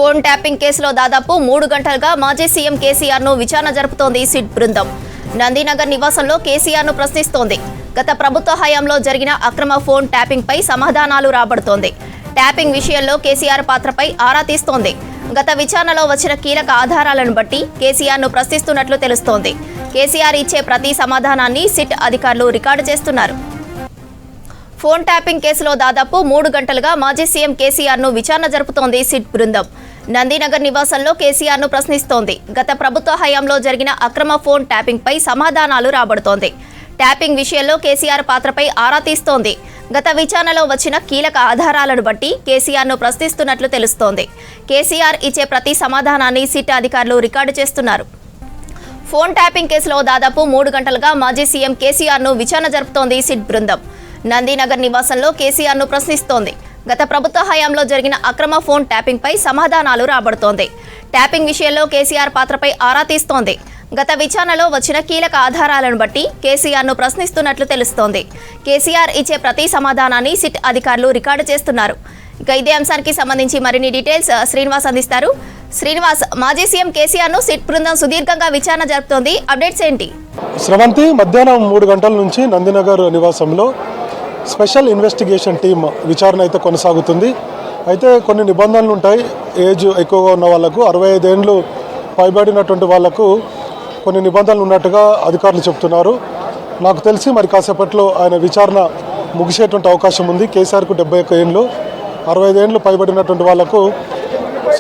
Phone tapping కేసులో దాదాపు 3 గంటలుగా మాజీ సీఎం కేసీఆర్ను విచారణ జరుపుతోంది సిట్ బృందం. నందినగర్ నివాసంలో కేసీఆర్ను ప్రశ్నిస్తోంది. గత ప్రభుత్వ హయాంలో జరిగిన అక్రమ ఫోన్ ట్యాపింగ్పై సమాధానాలు రాబడుతోంది. ట్యాపింగ్ విషయంలో కేసీఆర్ పాత్రపై ఆరా తీస్తోంది. గత విచారణలో వచ్చిన కీలక ఆధారాలను బట్టి కేసీఆర్ను ప్రశ్నిస్తున్నట్లు తెలుస్తోంది. కేసీఆర్ ఇచ్చే ప్రతి సమాధానాన్ని సిట్ అధికారులు రికార్డు చేస్తున్నారు. ఫోన్ ట్యాపింగ్ కేసులో దాదాపు 3 గంటలుగా మాజీ సీఎం కేసీఆర్ను విచారణ జరుపుతోంది సిట్ బృందం. నందినగర్ నివాసంలో కేసీఆర్ను ప్రశ్నిస్తోంది. గత ప్రభుత్వ హయాంలో జరిగిన అక్రమ ఫోన్ ట్యాపింగ్పై సమాధానాలు రాబడుతోంది. ట్యాపింగ్ విషయంలో కేసీఆర్ పాత్రపై ఆరా తీస్తోంది. గత విచారణలో వచ్చిన కీలక ఆధారాలను బట్టి కేసీఆర్ను ప్రశ్నిస్తున్నట్లు తెలుస్తోంది. కేసీఆర్ ఇచ్చే ప్రతి సమాధానాన్ని సిట్ అధికారులు రికార్డు చేస్తున్నారు. ఫోన్ ట్యాపింగ్ కేసులో దాదాపు 3 గంటలుగా మాజీ సీఎం కేసీఆర్ను విచారణ జరుపుతోంది సిట్ బృందం. నందినగర్ నివాసంలో కేసీఆర్ను ప్రశ్నిస్తోంది. గత ప్రభుత్వ హయాంలో జరిగిన అక్రమ ఫోన్ ట్యాపింగ్పై సమాధానాలు రాబడుతోంది. ట్యాపింగ్ విషయంలో కేసీఆర్ పాత్రపై ఆరా తీస్తోంది. గత విచారణలో వచ్చిన కీలక ఆధారాలను బట్టి కేసీఆర్ను ప్రశ్నిస్తున్నట్లు తెలుస్తోంది. కేసీఆర్ ఇచ్చే ప్రతి సమాధానాన్ని సిట్ అధికారులు రికార్డు చేస్తున్నారు. ఇక ఇదే అంశానికి సంబంధించి మరిన్ని డీటెయిల్స్ శ్రీనివాస్ అందిస్తారు. శ్రీనివాస్, మాజీ సీఎం కేసీఆర్ను సిట్ బృందం సుదీర్ఘంగా విచారణ జరుపుతోంది. అప్డేట్స్ ఏంటి? స్రవంతి, మధ్యాహ్నం 3 గంటల నుంచి నందినగర్ నివాసంలో స్పెషల్ ఇన్వెస్టిగేషన్ టీం విచారణ అయితే కొనసాగుతుంది. అయితే కొన్ని నిబంధనలు ఉంటాయి. ఏజ్ ఎక్కువగా ఉన్న వాళ్లకు, 65 ఏళ్ళు పైబడినటువంటి వాళ్లకు కొన్ని నిబంధనలు ఉన్నట్టుగా అధికారులు చెప్తున్నారు. నాకు తెలిసి మరి కాసేపట్లో ఆయన విచారణ ముగిసేటువంటి అవకాశం ఉంది. కేసీఆర్కు 71 ఏళ్ళు, 65 ఏళ్ళు పైబడినటువంటి వాళ్లకు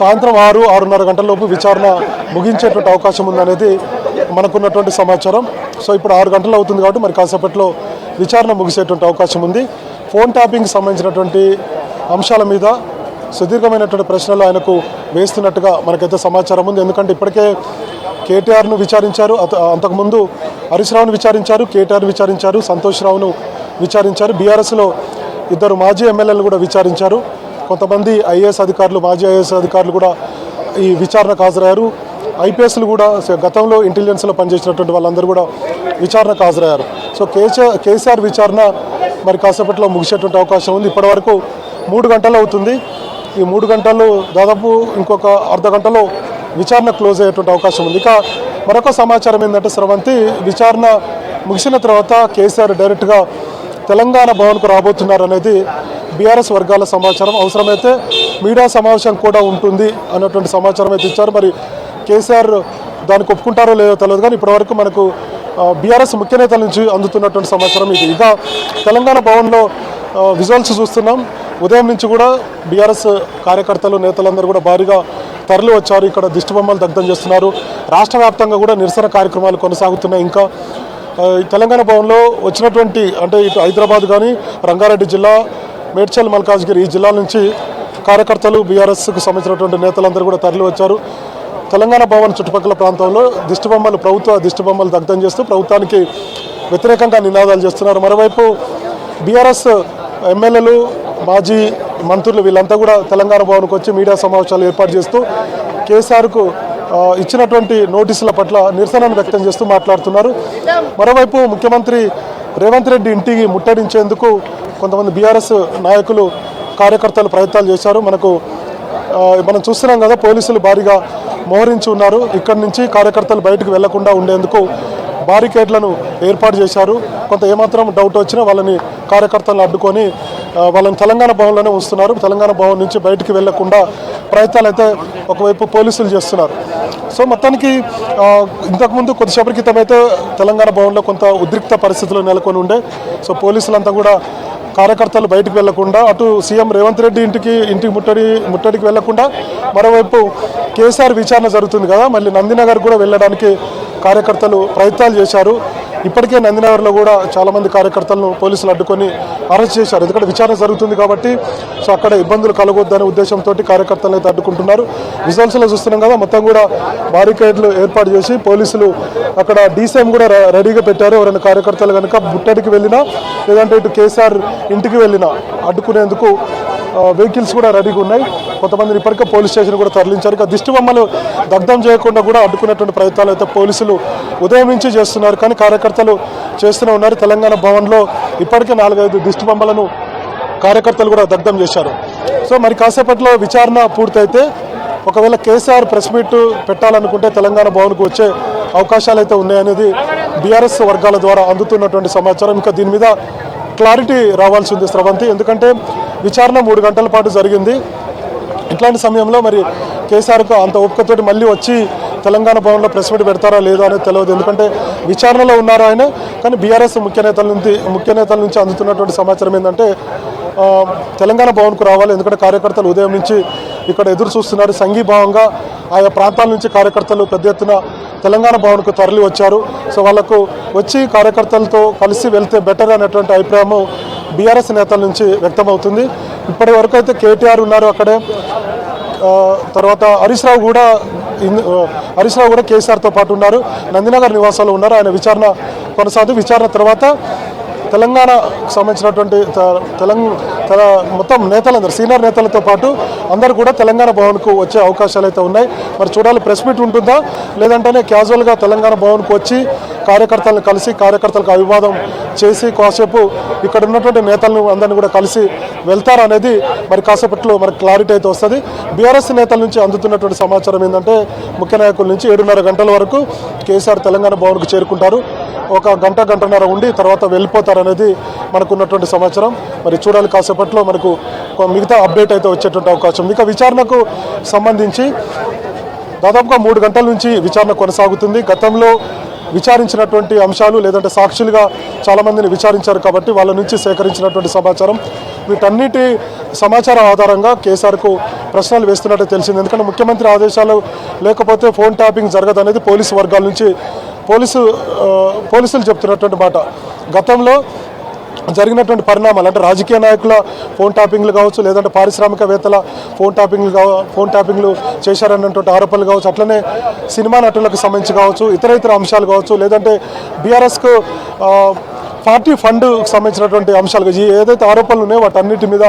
సాయంత్రం 6-6:30 గంటల లోపు విచారణ ముగించేటువంటి అవకాశం ఉందనేది మనకున్నటువంటి సమాచారం. సో ఇప్పుడు 6 గంటలు అవుతుంది కాబట్టి మరి కాసేపట్లో విచారణ ముగిసేటువంటి అవకాశం ఉంది. ఫోన్ ట్యాపింగ్కి సంబంధించినటువంటి అంశాల మీద సుదీర్ఘమైనటువంటి ప్రశ్నలు ఆయనకు వేస్తున్నట్టుగా మనకైతే సమాచారం ఉంది. ఎందుకంటే ఇప్పటికే కేటీఆర్ను విచారించారు, అంతకుముందు హరీష్ రావును విచారించారు, కేటీఆర్ విచారించారు, సంతోష్ రావును విచారించారు, బీఆర్ఎస్లో 2 మాజీ ఎమ్మెల్యేలు కూడా విచారించారు. కొంతమంది ఐఏఎస్ అధికారులు, మాజీ ఐఏఎస్ అధికారులు కూడా ఈ విచారణకు హాజరయ్యారు. ఐపీఎస్లు కూడా గతంలో ఇంటెలిజెన్స్లో పనిచేసినటువంటి వాళ్ళందరూ కూడా విచారణకు హాజరయ్యారు. సో కేసీఆర్ విచారణ మరి కాసేపట్లో ముగిసేటువంటి అవకాశం ఉంది. ఇప్పటివరకు 3 గంటలు అవుతుంది. ఈ 3 గంటలు దాదాపు ఇంకొక అర్ధ గంటలో విచారణ క్లోజ్ అయ్యేటువంటి అవకాశం ఉంది. ఇక మరొక సమాచారం ఏంటంటే స్రవంతి, విచారణ ముగిసిన తర్వాత కేసీఆర్ డైరెక్ట్గా తెలంగాణ భవన్కు రాబోతున్నారు అనేది బీఆర్ఎస్ వర్గాల సమాచారం. అవసరమైతే మీడియా సమావేశం కూడా ఉంటుంది అన్నటువంటి సమాచారం అయితే ఇచ్చారు. మరి కేసీఆర్ దానికి ఒప్పుకుంటారో లేదో తెలియదు, కానీ ఇప్పటివరకు మనకు బీఆర్ఎస్ ముఖ్య నేతల నుంచి అందుతున్నటువంటి సమాచారం ఇది. ఇక తెలంగాణ భవన్లో విజువల్స్ చూస్తున్నాం. ఉదయం నుంచి కూడా బీఆర్ఎస్ కార్యకర్తలు, నేతలందరూ కూడా భారీగా తరలి వచ్చారు. ఇక్కడ దిష్టిబొమ్మలు దగ్ధం చేస్తున్నారు. రాష్ట్ర వ్యాప్తంగా కూడా నిరసన కార్యక్రమాలు కొనసాగుతున్నాయి. ఇంకా తెలంగాణ భవన్లో వచ్చినటువంటి, అంటే ఇటు హైదరాబాద్ కానీ, రంగారెడ్డి జిల్లా, మేడ్చల్, మల్కాజ్గిరి ఈ జిల్లాల నుంచి కార్యకర్తలు, బీఆర్ఎస్కు సంబంధించినటువంటి నేతలందరూ కూడా తరలి వచ్చారు. తెలంగాణ భవన్ చుట్టుపక్కల ప్రాంతంలో ప్రభుత్వ దిష్టిబొమ్మలు దగ్ధం చేస్తూ ప్రభుత్వానికి వ్యతిరేకంగా నినాదాలు చేస్తున్నారు. మరోవైపు బీఆర్ఎస్ ఎమ్మెల్యేలు, మాజీ మంత్రులు వీళ్ళంతా కూడా తెలంగాణ భవన్కు వచ్చి మీడియా సమావేశాలు ఏర్పాటు చేస్తూ కేసీఆర్కు ఇచ్చినటువంటి నోటీసుల పట్ల నిరసనను వ్యక్తం చేస్తూ మాట్లాడుతున్నారు. మరోవైపు ముఖ్యమంత్రి రేవంత్ రెడ్డి ఇంటికి ముట్టడించేందుకు కొంతమంది బీఆర్ఎస్ నాయకులు, కార్యకర్తలు ప్రయత్నాలు చేశారు. మనం చూస్తున్నాం కదా, పోలీసులు భారీగా మోహరించి ఉన్నారు. ఇక్కడి నుంచి కార్యకర్తలు బయటకు వెళ్లకుండా ఉండేందుకు బారికేడ్లను ఏర్పాటు చేశారు. కొంత ఏమాత్రం డౌట్ వచ్చినా వాళ్ళని, కార్యకర్తలను అడ్డుకొని వాళ్ళని తెలంగాణ భవన్లోనే ఉంచుతున్నారు. తెలంగాణ భవన్ నుంచి బయటికి వెళ్లకుండా ప్రయత్నాలు అయితే ఒకవైపు పోలీసులు చేస్తున్నారు. సో మొత్తానికి ఇంతకుముందు కొద్దిసేపటి క్రితం అయితే తెలంగాణ భవన్లో కొంత ఉద్రిక్త పరిస్థితులు నెలకొని ఉండే. సో పోలీసులంతా కూడా కార్యకర్తలు బయటకు వెళ్లకుండా, అటు సీఎం రేవంత్ రెడ్డి ఇంటికి ముట్టడికి వెళ్లకుండా, మరోవైపు కేసీఆర్ విచారణ జరుగుతుంది కదా, మళ్ళీ నందినగర్ కూడా వెళ్ళడానికి కార్యకర్తలు ప్రయత్నాలు చేశారు. ఇప్పటికే నందినగర్లో కూడా చాలామంది కార్యకర్తలను పోలీసులు అడ్డుకొని అరెస్ట్ చేశారు. ఎందుకంటే విచారణ జరుగుతుంది కాబట్టి సో అక్కడ ఇబ్బందులు కలగొద్దనే ఉద్దేశంతో కార్యకర్తలను అయితే అడ్డుకుంటున్నారు. విజువల్స్లో చూస్తున్నాం కదా, మొత్తం కూడా బారికేడ్లు ఏర్పాటు చేసి పోలీసులు అక్కడ డీసీఎం కూడా రెడీగా పెట్టారు. ఎవరైనా కార్యకర్తలు కనుక ముట్టడికి వెళ్ళినా, లేదంటే ఇటు కేసీఆర్ ఇంటికి వెళ్ళినా అడ్డుకునేందుకు వెహికల్స్ కూడా రెడీగా ఉన్నాయి. కొంతమందిని ఇప్పటికే పోలీస్ స్టేషన్ కూడా తరలించారు. ఇక దిష్టిబొమ్మలు దగ్ధం చేయకుండా కూడా అడ్డుకునేటువంటి ప్రయత్నాలు అయితే పోలీసులు ఉదయం నుంచి చేస్తున్నారు. కానీ కార్యకర్తలు చేస్తూనే ఉన్నారు. తెలంగాణ భవన్లో ఇప్పటికే 4-5 దిష్టిబొమ్మలను కార్యకర్తలు కూడా దగ్ధం చేశారు. సో మరి కాసేపట్లో విచారణ పూర్తయితే ఒకవేళ కేసీఆర్ ప్రెస్ మీట్ పెట్టాలనుకుంటే తెలంగాణ భవన్కు వచ్చే అవకాశాలు అయితే ఉన్నాయనేది బీఆర్ఎస్ వర్గాల ద్వారా అందుతున్నటువంటి సమాచారం. ఇంకా దీని మీద క్లారిటీ రావాల్సి ఉంది స్రవంతి, ఎందుకంటే విచారణ 3 గంటల పాటు జరిగింది. ఇట్లాంటి సమయంలో మరి కేసీఆర్కు అంత ఓపికతోటి మళ్ళీ వచ్చి తెలంగాణ భవన్లో ప్రెస్ మీట్ పెడతారా లేదా అనేది తెలియదు. ఎందుకంటే విచారణలో ఉన్నారు ఆయన. కానీ బీఆర్ఎస్ ముఖ్య నేతల నుంచి అందుతున్నటువంటి సమాచారం ఏంటంటే తెలంగాణ భవన్కు రావాలి, ఎందుకంటే కార్యకర్తలు ఉదయం నుంచి ఇక్కడ ఎదురు చూస్తున్నారు. సంఘీభావంగా ఆయా ప్రాంతాల నుంచి కార్యకర్తలు పెద్ద ఎత్తున తెలంగాణ భవన్కు తరలి వచ్చారు. సో వాళ్ళకు వచ్చి కార్యకర్తలతో కలిసి వెళ్తే బెటర్ అనేటువంటి అభిప్రాయం బీఆర్ఎస్ నేతల నుంచి వ్యక్తమవుతుంది. ఇప్పటి వరకు అయితే కేటీఆర్ ఉన్నారు అక్కడే, తర్వాత హరీష్ రావు కూడా కేసీఆర్తో పాటు ఉన్నారు, నందినగర్ నివాసాలు ఉన్నారు. ఆయన విచారణ విచారణ తర్వాత తెలంగాణకు సంబంధించినటువంటి మొత్తం నేతలందరూ సీనియర్ నేతలతో పాటు అందరూ కూడా తెలంగాణ భవన్కు వచ్చే అవకాశాలు అయితే ఉన్నాయి. మరి చూడాలి ప్రెస్ మీట్ ఉంటుందా, లేదంటేనే క్యాజువల్గా తెలంగాణ భవన్కు వచ్చి కార్యకర్తలను కలిసి కార్యకర్తలకు అభివాదం చేసి కాసేపు ఇక్కడ ఉన్నటువంటి నేతలను అందరినీ కూడా కలిసి వెళ్తారనేది మరి కాసేపట్లో మనకు క్లారిటీ అయితే వస్తుంది. బీఆర్ఎస్ నేతల నుంచి అందుతున్నటువంటి సమాచారం ఏంటంటే ముఖ్య నాయకుల నుంచి 7:30 గంటల వరకు కేసీఆర్ తెలంగాణ భవన్కు చేరుకుంటారు. ఒక గంటన్నర ఉండి తర్వాత వెళ్ళిపోతారనేది మనకు ఉన్నటువంటి సమాచారం. మరి చూడాలి కాసేపట్లో మనకు మిగతా అప్డేట్ అయితే వచ్చేటువంటి అవకాశం. ఇక విచారణకు సంబంధించి దాదాపుగా 3 గంటల నుంచి విచారణ కొనసాగుతుంది. గతంలో విచారించినటువంటి అంశాలు లేదంటే సాక్షులుగా చాలామందిని విచారించారు కాబట్టి వాళ్ళ నుంచి సేకరించినటువంటి సమాచారం, వీటన్నిటి సమాచారం ఆధారంగా కేసీఆర్కు ప్రశ్నలు వేస్తున్నట్టు తెలిసింది. ఎందుకంటే ముఖ్యమంత్రి ఆదేశాలు లేకపోతే ఫోన్ ట్యాపింగ్ జరగదనేది పోలీసు వర్గాల నుంచి పోలీసులు చెప్తున్నటువంటి మాట. గతంలో జరిగినటువంటి పరిణామాలు అంటే రాజకీయ నాయకుల ఫోన్ ట్యాపింగ్లు కావచ్చు, లేదంటే పారిశ్రామికవేత్తల ఫోన్ ట్యాపింగ్లు చేశారన్నటువంటి ఆరోపణలు కావచ్చు, అట్లనే సినిమా నటులకు సంబంధించి కావచ్చు, ఇతర అంశాలు కావచ్చు, లేదంటే బీఆర్ఎస్కు పార్టీ ఫండ్కు సంబంధించినటువంటి అంశాలు ఏదైతే ఆరోపణలు ఉన్నాయో వాటన్నిటి మీద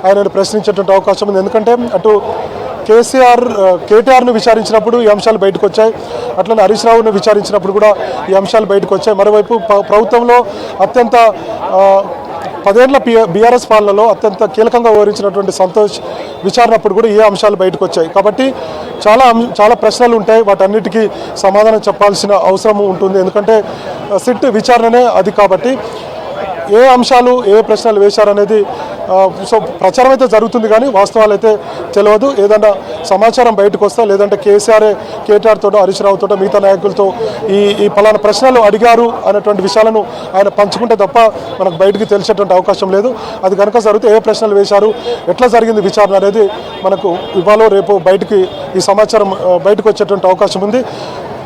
ఆయన ప్రశ్నించేటువంటి అవకాశం ఉంది. ఎందుకంటే అటు కేటీఆర్ను విచారించినప్పుడు ఈ అంశాలు బయటకు వచ్చాయి, అట్లనే హరీష్ రావును విచారించినప్పుడు కూడా ఈ అంశాలు బయటకు వచ్చాయి. మరోవైపు ప్రభుత్వంలో అత్యంత 10 ఏళ్ల బీఆర్ఎస్ పాలనలో అత్యంత కీలకంగా వ్యవహరించినటువంటి సంతోష్ విచారణప్పుడు కూడా ఏ అంశాలు బయటకు వచ్చాయి. కాబట్టి చాలా ప్రశ్నలు ఉంటాయి, వాటన్నిటికీ సమాధానం చెప్పాల్సిన అవసరం ఉంటుంది. ఎందుకంటే సిట్ విచారణనే అది. కాబట్టి ఏ అంశాలు ఏ ప్రశ్నలు వేశారనేది సో ప్రచారం అయితే జరుగుతుంది, కానీ వాస్తవాలు అయితే తెలియదు. ఏదైనా సమాచారం బయటకు వస్తా లేదంటే కేటీఆర్ తోటో హరీష్ రావుతో మిగతా నాయకులతో ఈ పలానా ప్రశ్నలు అడిగారు అనేటువంటి విషయాలను ఆయన పంచుకుంటే తప్ప మనకు బయటికి తెలిసేటువంటి అవకాశం లేదు. అది కనుక జరిగితే ఏ ప్రశ్నలు వేశారు, ఎట్లా జరిగింది విచారణ అనేది మనకు ఇవాళ రేపు ఈ సమాచారం బయటకు వచ్చేటువంటి అవకాశం ఉంది.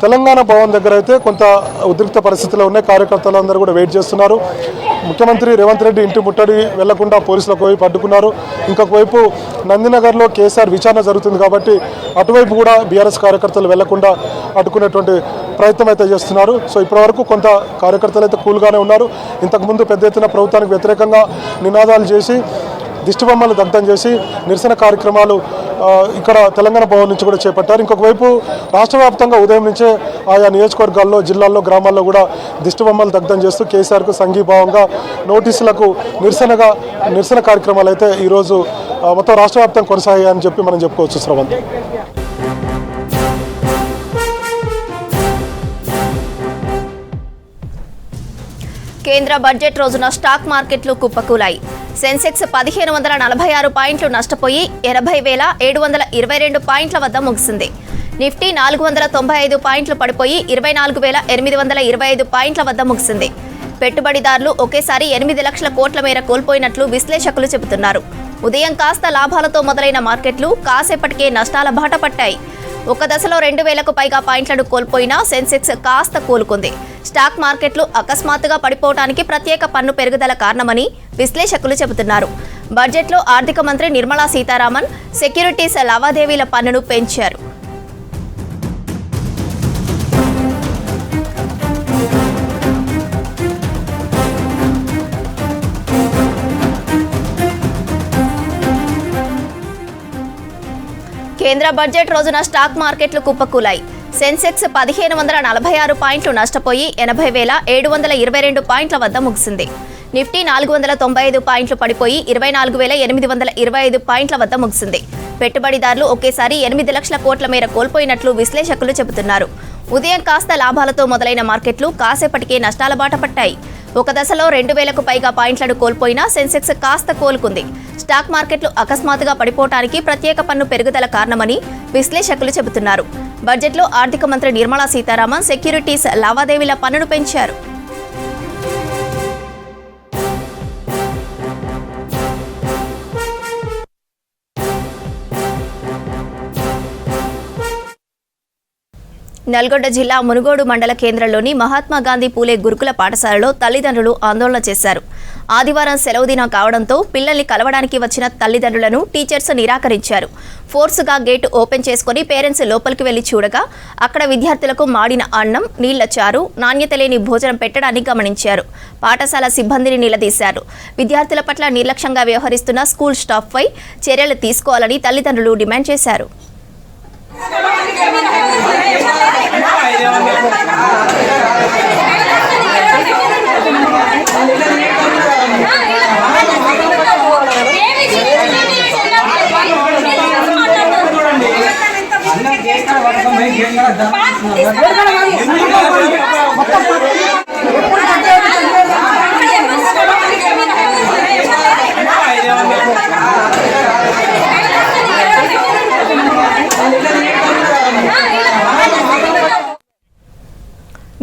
తెలంగాణ భవన్ దగ్గర అయితే కొంత ఉద్రిక్త పరిస్థితులు ఉన్నాయి. కార్యకర్తలందరూ కూడా వెయిట్ చేస్తున్నారు. ముఖ్యమంత్రి రేవంత్ రెడ్డి ఇంటి ముట్టడి వెళ్లకుండా పోలీసులకు వైపు అడ్డుకున్నారు. ఇంకొక వైపు నందినగర్లో కేసీఆర్ విచారణ జరుగుతుంది కాబట్టి అటువైపు కూడా బీఆర్ఎస్ కార్యకర్తలు వెళ్లకుండా అడ్డుకునేటువంటి ప్రయత్నం అయితే చేస్తున్నారు. సో ఇప్పటివరకు కొంత కార్యకర్తలు అయితే కూల్గానే ఉన్నారు. ఇంతకుముందు పెద్ద ఎత్తున ప్రభుత్వానికి వ్యతిరేకంగా నినాదాలు చేసి దిష్టిబొమ్మలు దగ్ధం చేసి నిరసన కార్యక్రమాలు ఇక్కడ తెలంగాణ భవన్ నుంచి కూడా చేపట్టారు. ఇంకొక వైపు రాష్ట్ర వ్యాప్తంగా ఉదయం నుంచే ఆయా నియోజకవర్గాల్లో, జిల్లాల్లో, గ్రామాల్లో కూడా దిష్టిబొమ్మలు దగ్ధం చేస్తూ కేసీఆర్కు సంఘీభావంగా నోటీసులకు నిరసన కార్యక్రమాలు అయితే ఈరోజు మొత్తం రాష్ట్ర వ్యాప్తంగా కొనసాగాయని చెప్పి మనం చెప్పుకోవచ్చు. శ్రవంత్. కేంద్ర బడ్జెట్ రోజున స్టాక్ మార్కెట్లు కుప్పకూలాయి. సెన్సెక్స్ 1546 పాయింట్లు నష్టపోయి 80,722 పాయింట్ల వద్ద ముగిసింది. నిఫ్టీ 495 పాయింట్లు పడిపోయి 24,825 పాయింట్ల వద్ద ముగిసింది. పెట్టుబడిదారులు ఒకేసారి 8 లక్షల కోట్ల మేర కోల్పోయినట్లు విశ్లేషకులు చెబుతున్నారు. ఉదయం కాస్త లాభాలతో మొదలైన మార్కెట్లు కాసేపటికే నష్టాల బాట పట్టాయి. ఒక దశలో 2,000కు పైగా పాయింట్లను కోల్పోయిన సెన్సెక్స్ కాస్త కోలుకుంది. స్టాక్ మార్కెట్లు అకస్మాత్తుగా పడిపోవడానికి ప్రత్యేక పన్ను పెరుగుదల కారణమని విశ్లేషకులు చెబుతున్నారు. బడ్జెట్లో ఆర్థిక మంత్రి నిర్మలా సీతారామన్ సెక్యూరిటీస్ లావాదేవీల పన్నును పెంచారు. కేంద్ర బడ్జెట్ రోజున స్టాక్ మార్కెట్లు కుప్పకూలాయి. సెన్సెక్స్ 1546 పాయింట్లు నష్టపోయి 80,722 పాయింట్ల వద్ద ముగిసింది. నిఫ్టీ 495 పాయింట్లు పడిపోయి 24,825 పాయింట్ల వద్ద ముగిసింది. పెట్టుబడిదారులు ఒకేసారి 8 లక్షల కోట్ల మేర కోల్పోయినట్లు విశ్లేషకులు చెబుతున్నారు. ఉదయం కాస్త లాభాలతో మొదలైన మార్కెట్లు కాసేపటికే నష్టాల బాట పట్టాయి. ఒక దశలో 2,000కు పైగా పాయింట్లను కోల్పోయినా సెన్సెక్స్ కాస్త కోలుకుంది. స్టాక్ మార్కెట్లు అకస్మాత్తుగా పడిపోవడానికి ప్రత్యేక పన్ను పెరుగుదల కారణమని విశ్లేషకులు చెబుతున్నారు. బడ్జెట్లో ఆర్థిక మంత్రి నిర్మలా సీతారామన్ సెక్యూరిటీస్ లావాదేవీల పన్నును పెంచారు. నల్గొండ జిల్లా మునుగోడు మండల కేంద్రంలోని మహాత్మా గాంధీ పూలే గురుకుల పాఠశాలలో తల్లిదండ్రులు ఆందోళన చేశారు. ఆదివారం సెలవు దినం కావడంతో పిల్లల్ని కలవడానికి వచ్చిన తల్లిదండ్రులను టీచర్స్ నిరాకరించారు. ఫోర్సుగా గేటు ఓపెన్ చేసుకుని పేరెంట్స్ లోపలికి వెళ్లి చూడగా అక్కడ విద్యార్థులకు మాడిన అన్నం, నీళ్ల చారు, నాణ్యత లేని భోజనం పెట్టడాన్ని గమనించారు. పాఠశాల సిబ్బందిని నిలదీశారు. విద్యార్థుల పట్ల నిర్లక్ష్యంగా వ్యవహరిస్తున్న స్కూల్ స్టాఫ్పై చర్యలు తీసుకోవాలని తల్లిదండ్రులు డిమాండ్ చేశారు.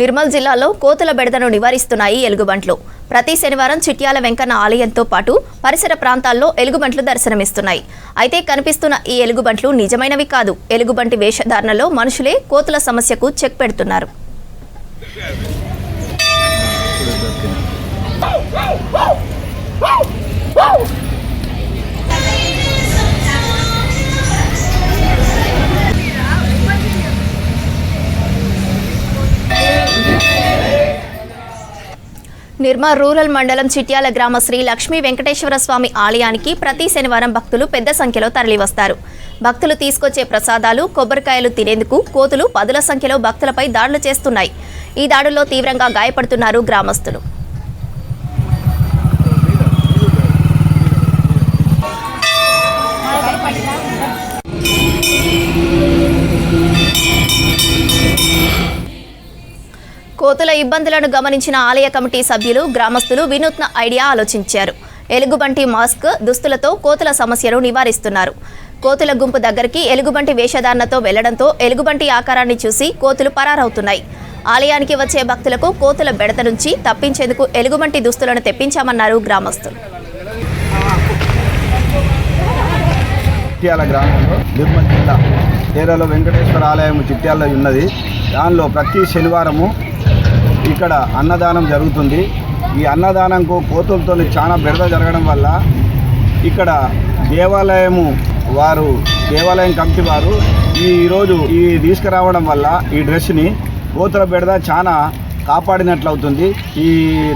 నిర్మల్ జిల్లాలో కోతుల బెడదను నివారిస్తున్నాయి ఎలుగుబంట్లు. ప్రతి శనివారం చిట్యాల వెంకన్న ఆలయంతో పాటు పరిసర ప్రాంతాల్లో ఎలుగుబంట్లు దర్శనమిస్తున్నాయి. అయితే కనిపిస్తున్న ఈ ఎలుగుబంట్లు నిజమైనవి కాదు. ఎలుగుబంటి వేషధారణలో మనుషులే కోతుల సమస్యకు చెక్ పెడుతున్నారు. నిర్మల్ రూరల్ మండలం చిట్యాల గ్రామ శ్రీ లక్ష్మీ వెంకటేశ్వర స్వామి ఆలయానికి ప్రతి శనివారం భక్తులు పెద్ద సంఖ్యలో తరలివస్తారు. భక్తులు తీసుకొచ్చే ప్రసాదాలు, కొబ్బరికాయలు తినేందుకు కోతులు పదుల సంఖ్యలో భక్తులపై దాడులు చేస్తున్నాయి. ఈ దాడుల్లో తీవ్రంగా గాయపడుతున్నారు గ్రామస్తులు. కోతుల ఇబ్బందులను గమనించిన ఆలయ కమిటీ సభ్యులు, గ్రామస్తులు వినూత్న ఐడియా ఆలోచించారు. ఎలుగుబంటి మాస్క్, దుస్తులతో కోతుల సమస్యను నివారిస్తున్నారు. కోతుల గుంపు దగ్గరికి ఎలుగుబంటి వేషధారణతో వెళ్లడంతో ఎలుగుబంటి ఆకారాన్ని చూసి కోతులు పరారవుతున్నాయి. ఆలయానికి వచ్చే భక్తులకు కోతుల బెడత నుంచి తప్పించేందుకు ఎలుగుబంటి దుస్తులను తెప్పించామన్నారు గ్రామస్తులు. చిట్యాల గ్రామంలో నిర్మల్ జిల్లా ఏరియాలో వెంకటేశ్వర ఆలయం చిట్యాలలో ఉన్నది. దానిలో ప్రతి శనివారము ఇక్కడ అన్నదానం జరుగుతుంది. ఈ అన్నదానంకు కోతులతో చాలా బెడద జరగడం వల్ల ఇక్కడ దేవాలయం కమిటీ వారు ఈరోజు ఈ తీసుకురావడం వల్ల ఈ డ్రెస్ని కోతుల బెడద చాలా కాపాడినట్లవుతుంది. ఈ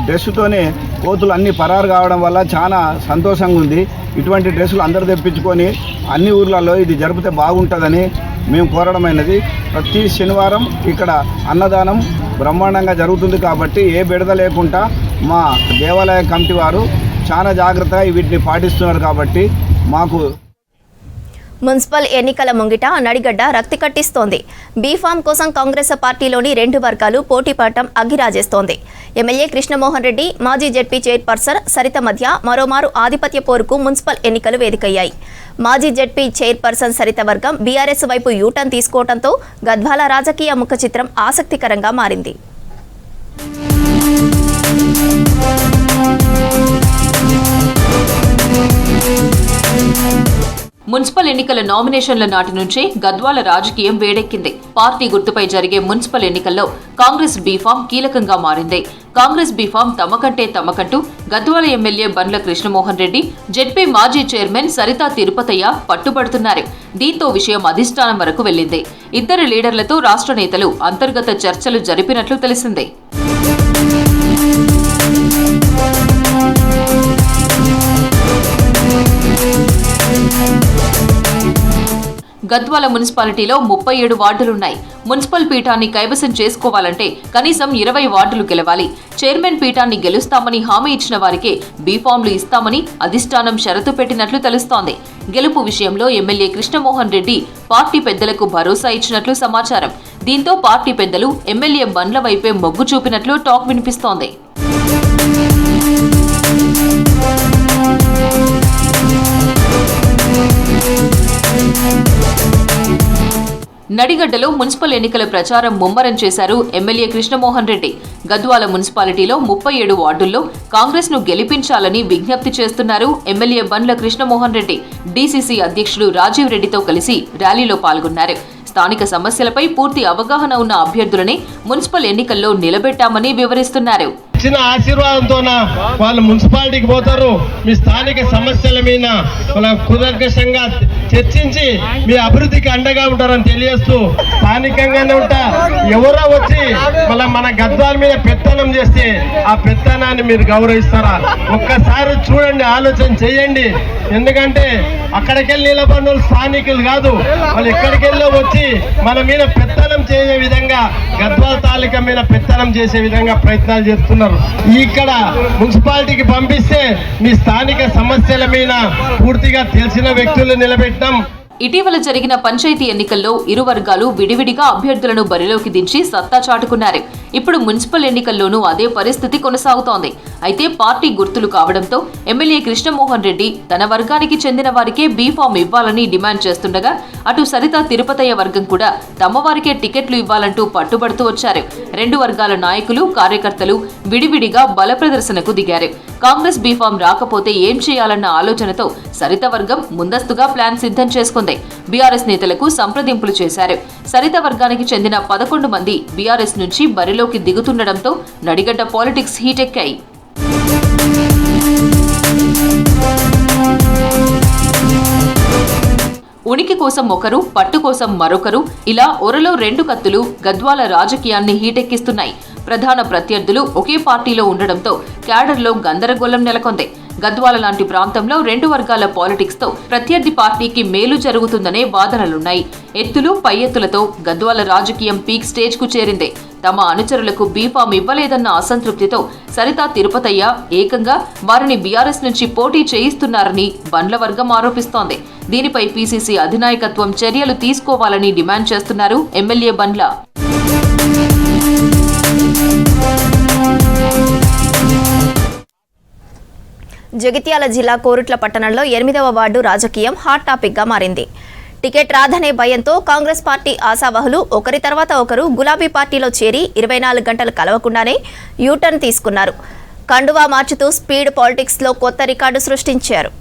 డ్రెస్సుతోనే కోతులు అన్ని పరారు కావడం వల్ల చాలా సంతోషంగా ఉంది. ఇటువంటి డ్రెస్సులు అందరూ తెప్పించుకొని అన్ని ఊర్లలో ఇది జరిపితే బాగుంటుందని మేము కోరడమైనది. ప్రతి శనివారం ఇక్కడ అన్నదానం బ్రహ్మాండంగా జరుగుతుంది కాబట్టి ఏ బెడద లేకుండా మా దేవాలయ కమిటీ వారు చాలా జాగ్రత్తగా వీటిని పాటిస్తున్నారు కాబట్టి మాకు. మున్సిపల్ ఎన్నికల ముంగిట నడిగడ్డ రక్తి కట్టిస్తోంది. బీఫామ్ కోసం కాంగ్రెస్ పార్టీలోని 2 వర్గాలు పోటీ పడటం అగ్గిరాజేస్తోంది. ఎమ్మెల్యే కృష్ణమోహన్ రెడ్డి, మాజీ జెడ్పీ చైర్పర్సన్ సరిత మధ్య మరోమారు ఆధిపత్య పోరుకు మున్సిపల్ ఎన్నికలు వేదికయ్యాయి. మాజీ జెడ్పీ చైర్పర్సన్ సరిత వర్గం బీఆర్ఎస్ వైపు యూటర్న్ తీసుకోవడంతో గద్వాల రాజకీయ ముఖ చిత్రం ఆసక్తికరంగా మారింది. మున్సిపల్ ఎన్నికల నామినేషన్ల నాటి నుంచే గద్వాల రాజకీయం వేడెక్కింది. పార్టీ గుర్తుపై జరిగే మున్సిపల్ ఎన్నికల్లో కాంగ్రెస్ బీఫామ్ కీలకంగా మారింది. కాంగ్రెస్ బీఫామ్ తమకంటూ గద్వాల ఎమ్మెల్యే బండ్ల కృష్ణమోహన్ రెడ్డి, జెడ్పీ మాజీ చైర్మన్ సరితా తిరుపతయ్య పట్టుబడుతున్నారు. దీంతో విషయం అధిష్టానం వరకు వెళ్లింది. ఇద్దరు లీడర్లతో రాష్ట్ర నేతలు అంతర్గత చర్చలు జరిపినట్లు తెలిసిందే. గద్వాల మున్సిపాలిటీలో 37 వార్డులున్నాయి. మున్సిపల్ పీఠాన్ని కైవసం చేసుకోవాలంటే కనీసం 20 వార్డులు గెలవాలి. చైర్మన్ పీఠాన్ని గెలుస్తామని హామీ ఇచ్చిన వారికే బీఫామ్లు ఇస్తామని అధిష్టానం షరతు పెట్టినట్లు తెలుస్తోంది. గెలుపు విషయంలో ఎమ్మెల్యే కృష్ణమోహన్ రెడ్డి పార్టీ పెద్దలకు భరోసా ఇచ్చినట్లు సమాచారం. దీంతో పార్టీ పెద్దలు ఎమ్మెల్యే బండ్ల వైపే మొగ్గు చూపినట్లు టాక్ వినిపిస్తోంది. నడిగడ్డలో మున్సిపల్ ఎన్నికల ప్రచారం ముమ్మరం చేశారు ఎమ్మెల్యే కృష్ణమోహన్ రెడ్డి. గద్వాల మున్సిపాలిటీలో 37 వార్డుల్లో కాంగ్రెస్ ను గెలిపించాలని విజ్ఞప్తి చేస్తున్నారు ఎమ్మెల్యే బండ్ల కృష్ణమోహన్ రెడ్డి. డీసీసీ అధ్యక్షులు రాజీవ్ రెడ్డితో కలిసి ర్యాలీలో పాల్గొన్నారు. స్థానిక సమస్యలపై పూర్తి అవగాహన ఉన్న అభ్యర్థులనే మున్సిపల్ ఎన్నికల్లో నిలబెట్టామని వివరిస్తున్నారు. ఇచ్చిన ఆశీర్వాదంతో వాళ్ళు మున్సిపాలిటీకి పోతారు. మీ స్థానిక సమస్యల మీద వాళ్ళ కుదర్గంగా చర్చించి మీ అభివృద్ధికి అండగా ఉంటారని తెలియజేస్తూ స్థానికంగానే ఉంటా ఎవరో వచ్చి మళ్ళీ మన గద్వాల మీద పెత్తనం చేస్తే ఆ పెత్తనాన్ని మీరు గౌరవిస్తారా? ఒక్కసారి చూడండి, ఆలోచన చేయండి. ఎందుకంటే అక్కడికెళ్ళి నిలబడిన స్థానికులు కాదు, వాళ్ళు ఎక్కడికెళ్ళి వచ్చి మన మీద పెత్తనం చేసే విధంగా గద్వాల తాలూకా మీద పెత్తనం చేసే విధంగా ప్రయత్నాలు చేస్తున్నారు. ఇక్కడ మున్సిపాలిటీకి పంపిస్తే మీ స్థానిక సమస్యల మీద పూర్తిగా తెలిసిన వ్యక్తులు నిలబెట్టడం. ఇటీవల జరిగిన పంచాయతీ ఎన్నికల్లో ఇరు వర్గాలు విడివిడిగా అభ్యర్థులను బరిలోకి దించి సత్తా చాటుకున్నారు. ఇప్పుడు మున్సిపల్ ఎన్నికల్లోనూ అదే పరిస్థితి కొనసాగుతోంది. అయితే పార్టీ గుర్తులు కావడంతో ఎమ్మెల్యే కృష్ణమోహన్ రెడ్డి తన వర్గానికి చెందిన వారికే బీఫామ్ ఇవ్వాలని డిమాండ్ చేస్తుండగా అటు సరిత తిరుపతయ్య వర్గం కూడా తమ వారికే టికెట్లు ఇవ్వాలంటూ పట్టుబడుతూ వచ్చారు. రెండు వర్గాల నాయకులు, కార్యకర్తలు విడివిడిగా బల ప్రదర్శనకు దిగారు. కాంగ్రెస్ బీఫామ్ రాకపోతే ఏం చేయాలన్న ఆలోచనతో సరిత వర్గం ముందస్తుగా ప్లాన్ సిద్ధం చేసుకుంది. బీఆర్ఎస్ నేతలకు సంప్రదింపులు చేశారు. సరిత వర్గానికి చెందిన 11 మంది బీఆర్ఎస్ నుంచి బరిలోకి దిగుతుండటంతో నడిగడ్డ పాలిటిక్స్ హీటెక్కాయి. ఉనికి కోసం ఒకరు, పట్టు కోసం మరొకరు, ఇలా ఒరలో 2 కత్తులు గద్వాల రాజకీయాన్ని హీటెక్కిస్తున్నాయి. ప్రధాన ప్రత్యర్థులు ఒకే పార్టీలో ఉండడంతో క్యాడర్లో గందరగోళం నెలకొంది. గద్వాల లాంటి ప్రాంతంలో 2 వర్గాల పాలిటిక్స్ తో ప్రత్యర్థి పార్టీకి మేలు జరుగుతుందనే వాదనలున్నాయి. ఎత్తులు పై ఎత్తులతో గద్వాల రాజకీయం పీక్ స్టేజ్ కు చేరింది. తమ అనుచరులకు బీఫామ్ ఇవ్వలేదన్న అసంతృప్తితో సరిత తిరుపతయ్య ఏకంగా వారిని బీఆర్ఎస్ నుంచి పోటీ చేయిస్తున్నారని బండ్ల వర్గం ఆరోపిస్తోంది. దీనిపై పీసీసీ అధినాయకత్వం చర్యలు తీసుకోవాలని డిమాండ్ చేస్తున్నారు ఎమ్మెల్యే బండ్ల. జగిత్యాల జిల్లా కోరుట్ల పట్టణంలో 8వ వార్డు రాజకీయం హాట్ టాపిక్ గా మారింది. టికెట్ రాదనే భయంతో కాంగ్రెస్ పార్టీ ఆశావహులు ఒకరి తర్వాత ఒకరు గులాబీ పార్టీలో చేరి 24 గంటలు కలవకుండానే యూటర్న్ తీసుకున్నారు. కండువా మార్చుతూ స్పీడ్ పాలిటిక్స్ లో కొత్త రికార్డు సృష్టించారు.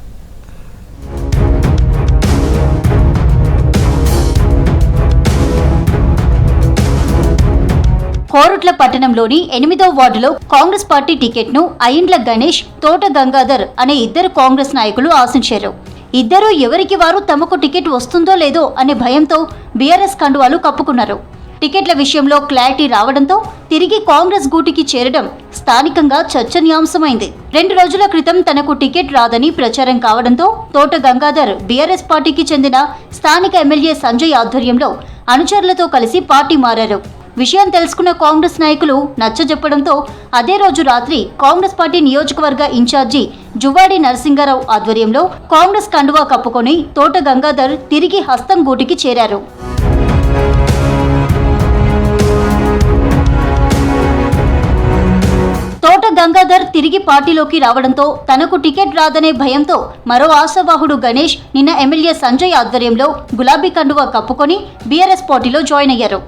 కోరుట్ల పట్టణంలోని 8వ వార్డులో కాంగ్రెస్ పార్టీ టికెట్ను అయిండ్ల గణేష్, తోట గంగాధర్ అనే 2 కాంగ్రెస్ నాయకులు ఆశించారు. ఇద్దరూ ఎవరికి వారు తమకు టికెట్ వస్తుందో లేదో అనే భయంతో బీఆర్ఎస్ కండువాలు కప్పుకున్నారు. టికెట్ల విషయంలో క్లారిటీ రావడంతో తిరిగి కాంగ్రెస్ గూటికి చేరడం స్థానికంగా చర్చనీయాంశమైంది. 2 రోజుల క్రితం తనకు టికెట్ రాదని ప్రచారం కావడంతో తోట గంగాధర్ బీఆర్ఎస్ పార్టీకి చెందిన స్థానిక ఎమ్మెల్యే సంజయ్ ఆధ్వర్యంలో అనుచరులతో కలిసి పార్టీ మారారు. విషయం తెలుసుకున్న కాంగ్రెస్ నాయకులు నచ్చజెప్పడంతో అదే రోజు రాత్రి కాంగ్రెస్ పార్టీ నియోజకవర్గ ఇన్ఛార్జి జువ్వాడి నరసింగారావు ఆధ్వర్యంలో కాంగ్రెస్ కండువా కప్పుకొని తోట గంగాధర్ తిరిగి హస్తం గూటికి చేరారు. తోట గంగాధర్ తిరిగి పార్టీలోకి రావడంతో తనకు టికెట్ రాదనే భయంతో మరో ఆశావాహుడు గణేష్ నిన్న ఎమ్మెల్యే సంజయ్ ఆధ్వర్యంలో గులాబీ కండువా కప్పుకొని బీఆర్ఎస్ పార్టీలో జాయిన్ అయ్యారు.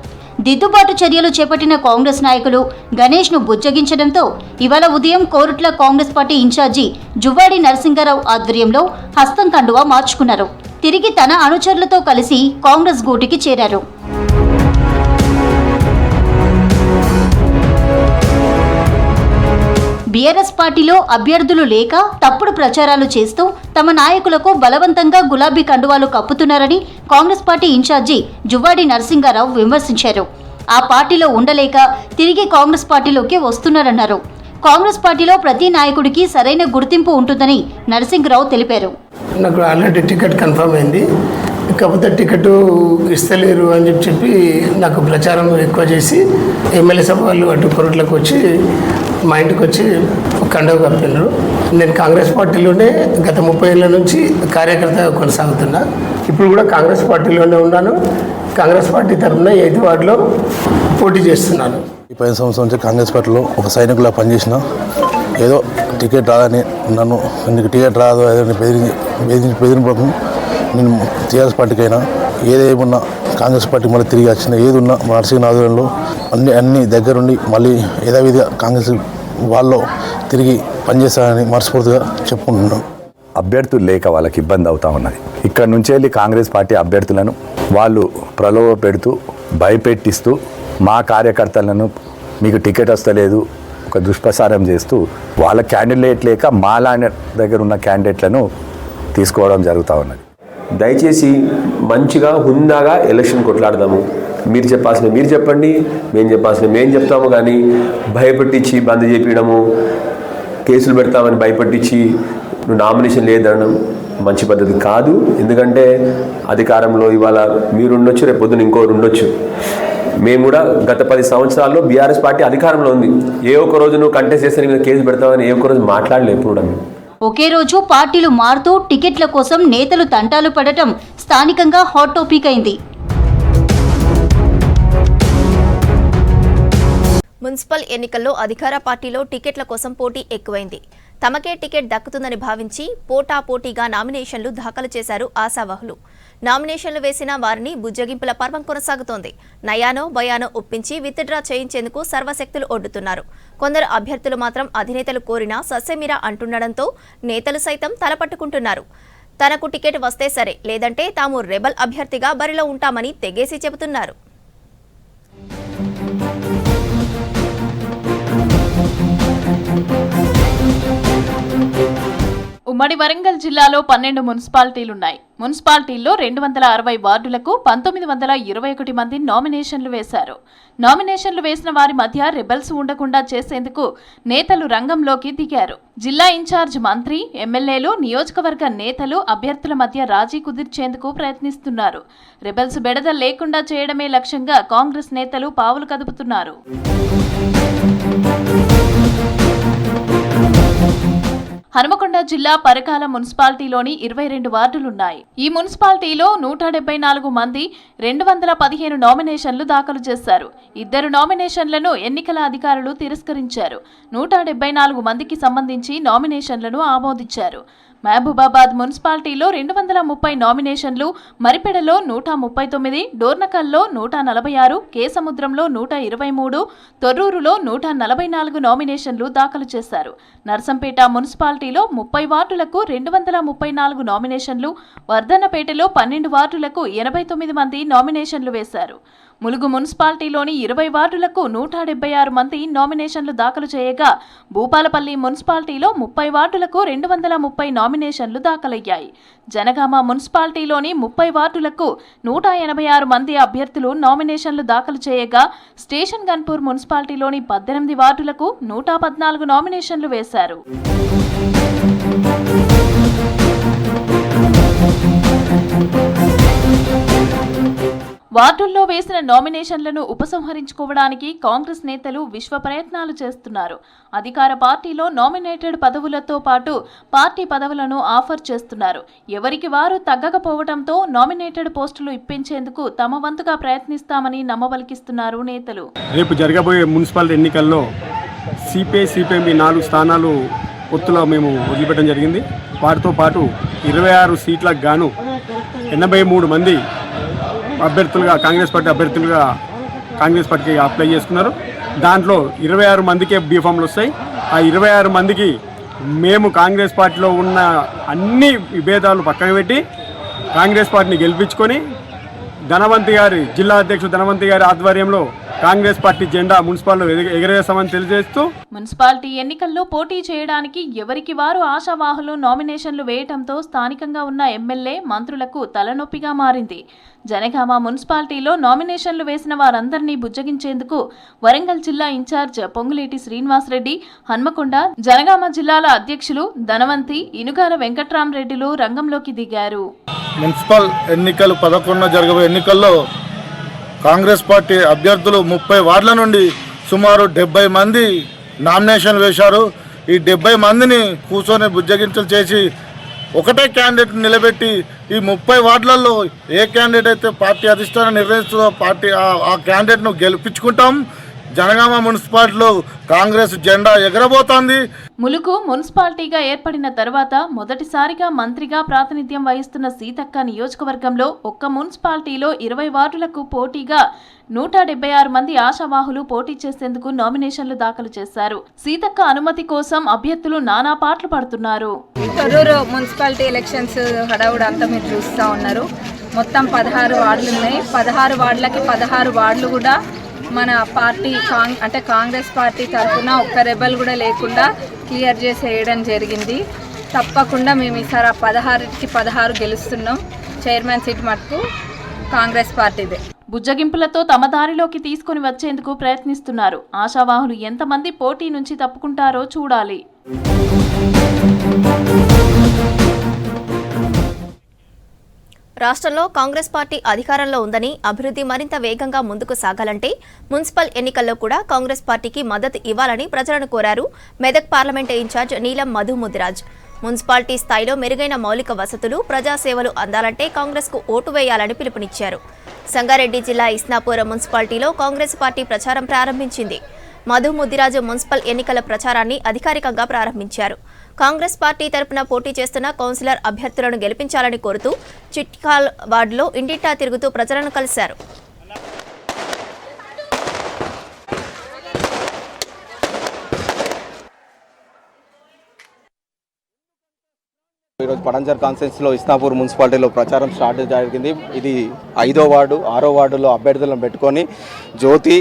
దిద్దుబాటు చర్యలు చేపట్టిన కాంగ్రెస్ నాయకులు గణేష్ ను బుజ్జగించడంతో ఇవాళ ఉదయం కోరుట్ల కాంగ్రెస్ పార్టీ ఇన్ఛార్జి జువ్వాడి నరసింగారావు ఆధ్వర్యంలో హస్తం కండువా మార్చుకున్నారు. తిరిగి తన అనుచరులతో కలిసి కాంగ్రెస్ గూటికి చేరారు. బీఆర్ఎస్ పార్టీలో అభ్యర్థులు లేక తప్పుడు ప్రచారాలు చేస్తూ తమ నాయకులకు బలవంతంగా గులాబీ కండువాలు కప్పుతున్నారని కాంగ్రెస్ పార్టీ ఇన్ఛార్జి జువ్వాడి నరసింగారావు విమర్శించారు. ఆ పార్టీలో ఉండలేక తిరిగి కాంగ్రెస్ పార్టీలోకి వస్తున్నారన్నారు. కాంగ్రెస్ పార్టీలో ప్రతి నాయకుడికి సరైన గుర్తింపు ఉంటుందని నరసింగరావు తెలిపారు. నాకు ఆల్రెడీ టికెట్ కన్ఫర్మ్ అయింది. కాకపోతే టికెట్ ఇస్తలేరు అని చెప్పి నాకు ప్రచారం ఎక్కువ చేసి ఎమ్మెల్యే సభ వాళ్ళు అటు కొరట్లకు వచ్చి మా ఇంటికి వచ్చి కండవ కప్పినారు. నేను కాంగ్రెస్ పార్టీలోనే గత 30 ఏళ్ళ నుంచి కార్యకర్తగా కొనసాగుతున్నా. ఇప్పుడు కూడా కాంగ్రెస్ పార్టీలోనే ఉన్నాను. కాంగ్రెస్ పార్టీ తరఫున 8వ వార్డులో పోటీ చేస్తున్నాను. ఈ 10 సంవత్సరం నుంచి కాంగ్రెస్ పార్టీలో ఒక సైనికులా పనిచేసిన. ఏదో టికెట్ రాదని నన్ను నీకు టికెట్ రాదు అదే బెదిరింపు నేను టీఆర్ఎస్ పార్టీకి అయినా ఏదేమున్నా కాంగ్రెస్ పార్టీ మళ్ళీ తిరిగి వచ్చిన ఏది ఉన్నా మా నర్సింగ్ ఆధ్వర్యంలో అన్ని దగ్గరుండి మళ్ళీ యథావిధిగా కాంగ్రెస్ వాళ్ళు తిరిగి పనిచేస్తారని మనస్ఫూర్తిగా చెప్పుకుంటున్నాను. అభ్యర్థులు లేక వాళ్ళకి ఇబ్బంది అవుతూ ఉన్నది. ఇక్కడ నుంచి వెళ్ళి కాంగ్రెస్ పార్టీ అభ్యర్థులను వాళ్ళు ప్రలోభ పెడుతూ భయపెట్టిస్తూ మా కార్యకర్తలను మీకు టికెట్ వస్తలేదు ఒక దుష్ప్రచారం చేస్తూ వాళ్ళ క్యాండిడేట్ లేక మాలా దగ్గర ఉన్న క్యాండిడేట్లను తీసుకోవడం జరుగుతూ ఉన్నది. దయచేసి మంచిగా హుందాగా ఎలక్షన్ కొట్లాడదాము. మీరు చెప్పాల్సిన మీరు చెప్పండి, మేము చెప్పాల్సిన మేము చెప్తాము. కానీ భయపెట్టించి బంద్ చేపించడము, కేసులు పెడతామని భయపెట్టించి నువ్వు నామినేషన్ లేదనడం మంచి పద్ధతి కాదు. ఎందుకంటే అధికారంలో ఇవాళ మీరు ఉండొచ్చు, రేపు పొద్దున ఇంకోరు ఉండొచ్చు. మేము కూడా గత 10 సంవత్సరాల్లో బీఆర్ఎస్ పార్టీ అధికారంలో ఉంది. ఏ ఒక్క రోజు నువ్వు కంటెస్ట్ చేస్తే మీద కేసు పెడతామని ఏ ఒక్క రోజు మాట్లాడలేదు. ఎప్పుడు ఒకే రోజు పార్టీలు మారుతూ టికెట్ల కోసం నేతలు తంటాలు పడటం స్థానికంగా హాట్ టాపిక్ అయింది. మున్సిపల్ ఎన్నికల్లో అధికార పార్టీలో టికెట్ల కోసం పోటీ ఎక్కువైంది. తమకే టికెట్ దక్కుతుందని భావించి పోటాపోటీగా నామినేషన్లు దాఖలు చేశారు ఆశావహులు. నామినేషన్లు వేసిన వారిని బుజ్జగింపుల పర్వం కొనసాగుతోంది. నయానో భయానో ఒప్పించి విత్డ్రా చేయించేందుకు సర్వశక్తులు ఒడ్డుతున్నారు. కొందరు అభ్యర్థులు మాత్రం అధినేతలు కోరినా సస్యమిరా అంటుండడంతో నేతలు సైతం తలపట్టుకుంటున్నారు. తనకు టికెట్ వస్తే సరే, లేదంటే తాము రెబల్ అభ్యర్థిగా బరిలో ఉంటామని తెగేసి చెబుతున్నారు. ఉమ్మడి వరంగల్ జిల్లాలో 12 మున్సిపాలిటీలున్నాయి. మున్సిపాలిటీల్లో 260 వార్డులకు 1921 మంది నామినేషన్లు వేశారు. నామినేషన్లు వేసిన వారి మధ్య రెబల్స్ ఉండకుండా చేసేందుకు నేతలు రంగంలోకి దిగారు. జిల్లా ఇన్ఛార్జ్ మంత్రి, ఎమ్మెల్యేలు, నియోజకవర్గ నేతలు అభ్యర్థుల మధ్య రాజీ కుదిర్చేందుకు ప్రయత్నిస్తున్నారు. రెబల్స్ బెడద లేకుండా చేయడమే లక్ష్యంగా కాంగ్రెస్ నేతలు పావులు కదుపుతున్నారు. హనుమకొండ జిల్లా పరకాల మున్సిపాలిటీలోని 22 వార్డులున్నాయి. ఈ మున్సిపాలిటీలో 174 మంది 215 నామినేషన్లు దాఖలు చేశారు. 2 నామినేషన్లను ఎన్నికల అధికారులు తిరస్కరించారు. 174 మందికి సంబంధించి నామినేషన్లను ఆమోదించారు. మహబూబాబాద్ మున్సిపాలిటీలో 230 నామినేషన్లు, మరిపెడలో 139, డోర్నకల్లో 146, కేసముద్రంలో 123, తొర్రూరులో 144 నామినేషన్లు దాఖలు చేశారు. నర్సంపేట మున్సిపాలిటీలో 30 వార్డులకు 234 నామినేషన్లు, వర్ధన్నపేటలో 12 వార్డులకు 89 మంది నామినేషన్లు వేశారు. ములుగు మున్సిపాలిటీలోని 20 వార్డులకు 176 మంది నామినేషన్లు దాఖలు చేయగా, భూపాలపల్లి మున్సిపాలిటీలో 30 వార్డులకు 230 నామినేషన్లు దాఖలయ్యాయి. జనగామ మున్సిపాలిటీలోని 30 వార్డులకు 186 మంది అభ్యర్థులు నామినేషన్లు దాఖలు చేయగా, స్టేషన్ గన్పూర్ మున్సిపాలిటీలోని 18 వార్డులకు 114 నామినేషన్లు వేశారు. వార్డుల్లో వేసిన నామినేషన్లను ఉపసంహరించుకోవడానికి కాంగ్రెస్ నేతలు విశ్వ ప్రయత్నాలు చేస్తున్నారు. అధికార పార్టీలో నామినేటెడ్ పదవులతో పాటు పార్టీ పదవులను ఆఫర్ చేస్తున్నారు. ఎవరికి వారు తగ్గకపోవడంతో నామినేటెడ్ పోస్టులు ఇప్పించేందుకు తమ వంతుగా ప్రయత్నిస్తామని నమ్మబలికిస్తున్నారు నేతలు. రేపు జరగబోయే మున్సిపల్ ఎన్నికల్లో సిపిఐ 4 స్థానాలు పొత్తులో మేము వదిలిపెట్టడం జరిగింది. వాటితో పాటు 26 సీట్లకు గాను 83 మంది అభ్యర్థులుగా కాంగ్రెస్ పార్టీకి అప్లై చేసుకున్నారు. దాంట్లో 26 మందికే బీఫామ్లు వస్తాయి. ఆ 26 మందికి మేము కాంగ్రెస్ పార్టీలో ఉన్న అన్ని విభేదాలు పక్కన పెట్టి కాంగ్రెస్ పార్టీని గెలిపించుకొని జిల్లా అధ్యక్షుడు ధనవంతి గారి ఆధ్వర్యంలో కాంగ్రెస్ పార్టీ జెండా మున్సిపాల్లో ఎగరేస్తామని తెలియజేస్తూ, మున్సిపాలిటీ ఎన్నికల్లో పోటీ చేయడానికి ఎవరికి వారు ఆశావాహులు నామినేషన్లు వేయటంతో స్థానికంగా ఉన్న ఎమ్మెల్యే, మంత్రులకు తలనొప్పిగా మారింది. జనగామ మున్సిపాలిటీలో నామినేషన్లు వేసిన వారందరినీ బుజ్జగించేందుకు వరంగల్ జిల్లా ఇన్ఛార్జ్ పొంగులేటి శ్రీనివాసరెడ్డి, హన్మకొండ, జనగామ జిల్లాల అధ్యక్షులు ధనవంతి, ఇనుగాల వెంకట్రామరెడ్డిలు రంగంలోకి దిగారు. మున్సిపల్ ఎన్నికలు 11న జరగబోయే ఎన్నికల్లో కాంగ్రెస్ పార్టీ అభ్యర్థులు 30 వార్డుల నుండి సుమారు 70 మంది నామినేషన్ వేశారు. ఈ 70 మందిని కూర్చొని బుజ్జగించలు చేసి ఒకటే క్యాండిడేట్ నిలబెట్టి ఈ 30 వార్డులలో ఏ క్యాండిడేట్ అయితే పార్టీ అధిష్టానం నిర్ణయిస్తుందో పార్టీ ఆ క్యాండిడేట్ను గెలిపించుకుంటాం. జనగామ మున్సిపాలిటీలో కాంగ్రెస్ జెండా ఎగరబోతోంది. ములుగు మున్సిపాలిటీగా ఏర్పడిన తర్వాత మొదటిసారిగా మంత్రిగా ప్రాతినిధ్యం వహిస్తున్న సీతక్క నియోజకవర్గంలో ఒక్క మున్సిపాలిటీలో 20 వార్డులకు పోటీగా 176 మంది ఆశావాహులు పోటీ చేసేందుకు నామినేషన్లు దాఖలు చేశారు. సీతక్క అనుమతి కోసం అభ్యర్థులు నానా పాటలు పడుతున్నారు. తొర్రూరు మున్సిపాలిటీ ఎలక్షన్స్ హడావుడు అంతా మీరు చూస్తూ ఉన్నారు. మొత్తం 16 వార్డులు ఉన్నాయి. 16 వార్డులకి 16 వార్డులు కూడా మన పార్టీ అంటే కాంగ్రెస్ పార్టీ తరఫున ఒక్క రెబల్ కూడా లేకుండా క్లియర్ చేసి వేయడం జరిగింది. తప్పకుండా మేము ఈసారి 16కి 16 గెలుస్తున్నాం. చైర్మన్ సీట్ మటుకు కాంగ్రెస్ పార్టీదే. బుజ్జగింపులతో తమ దారిలోకి తీసుకుని వచ్చేందుకు ప్రయత్నిస్తున్నారు. ఆశావాహులు ఎంతమంది పోటీ నుంచి తప్పుకుంటారో చూడాలి. రాష్ట్రంలో కాంగ్రెస్ పార్టీ అధికారంలో ఉందని అభివృద్ధి మరింత వేగంగా ముందుకు సాగాలంటే మున్సిపల్ ఎన్నికల్లో కూడా కాంగ్రెస్ పార్టీకి మద్దతు ఇవ్వాలని ప్రజలను కోరారు మెదక్ పార్లమెంటు ఇన్ఛార్జ్ నీలం మధు ముదిరాజ్. మున్సిపాలిటీ స్థాయిలో మెరుగైన మౌలిక వసతులు, ప్రజాసేవలు అందాలంటే కాంగ్రెస్కు ఓటు వేయాలని పిలుపునిచ్చారు. సంగారెడ్డి జిల్లా ఇస్నాపూర్ మున్సిపాలిటీలో కాంగ్రెస్ పార్టీ ప్రచారం ప్రారంభించింది. మధు ముదిరాజు మున్సిపల్ ఎన్నికల ప్రచారాన్ని అధికారికంగా ప్రారంభించారు. కాంగ్రెస్ పార్టీ తరపున పోటీ చేస్తున్న కౌన్సిలర్ అభ్యర్థులను గెలిపించాలని కోరుతూ చిట్కాల్ వార్డులో ఇంటింటా తిరుగుతూ ప్రజలను కలిశారు. ఈరోజు పడంజర్ కాన్స్టిట్యున్సీలో ఇస్నాపూర్ మున్సిపాలిటీలో ప్రచారం స్టార్ట్ జరిగింది. ఇది 5వ వార్డు 6వ వార్డులో అభ్యర్థులను పెట్టుకొని జ్యోతి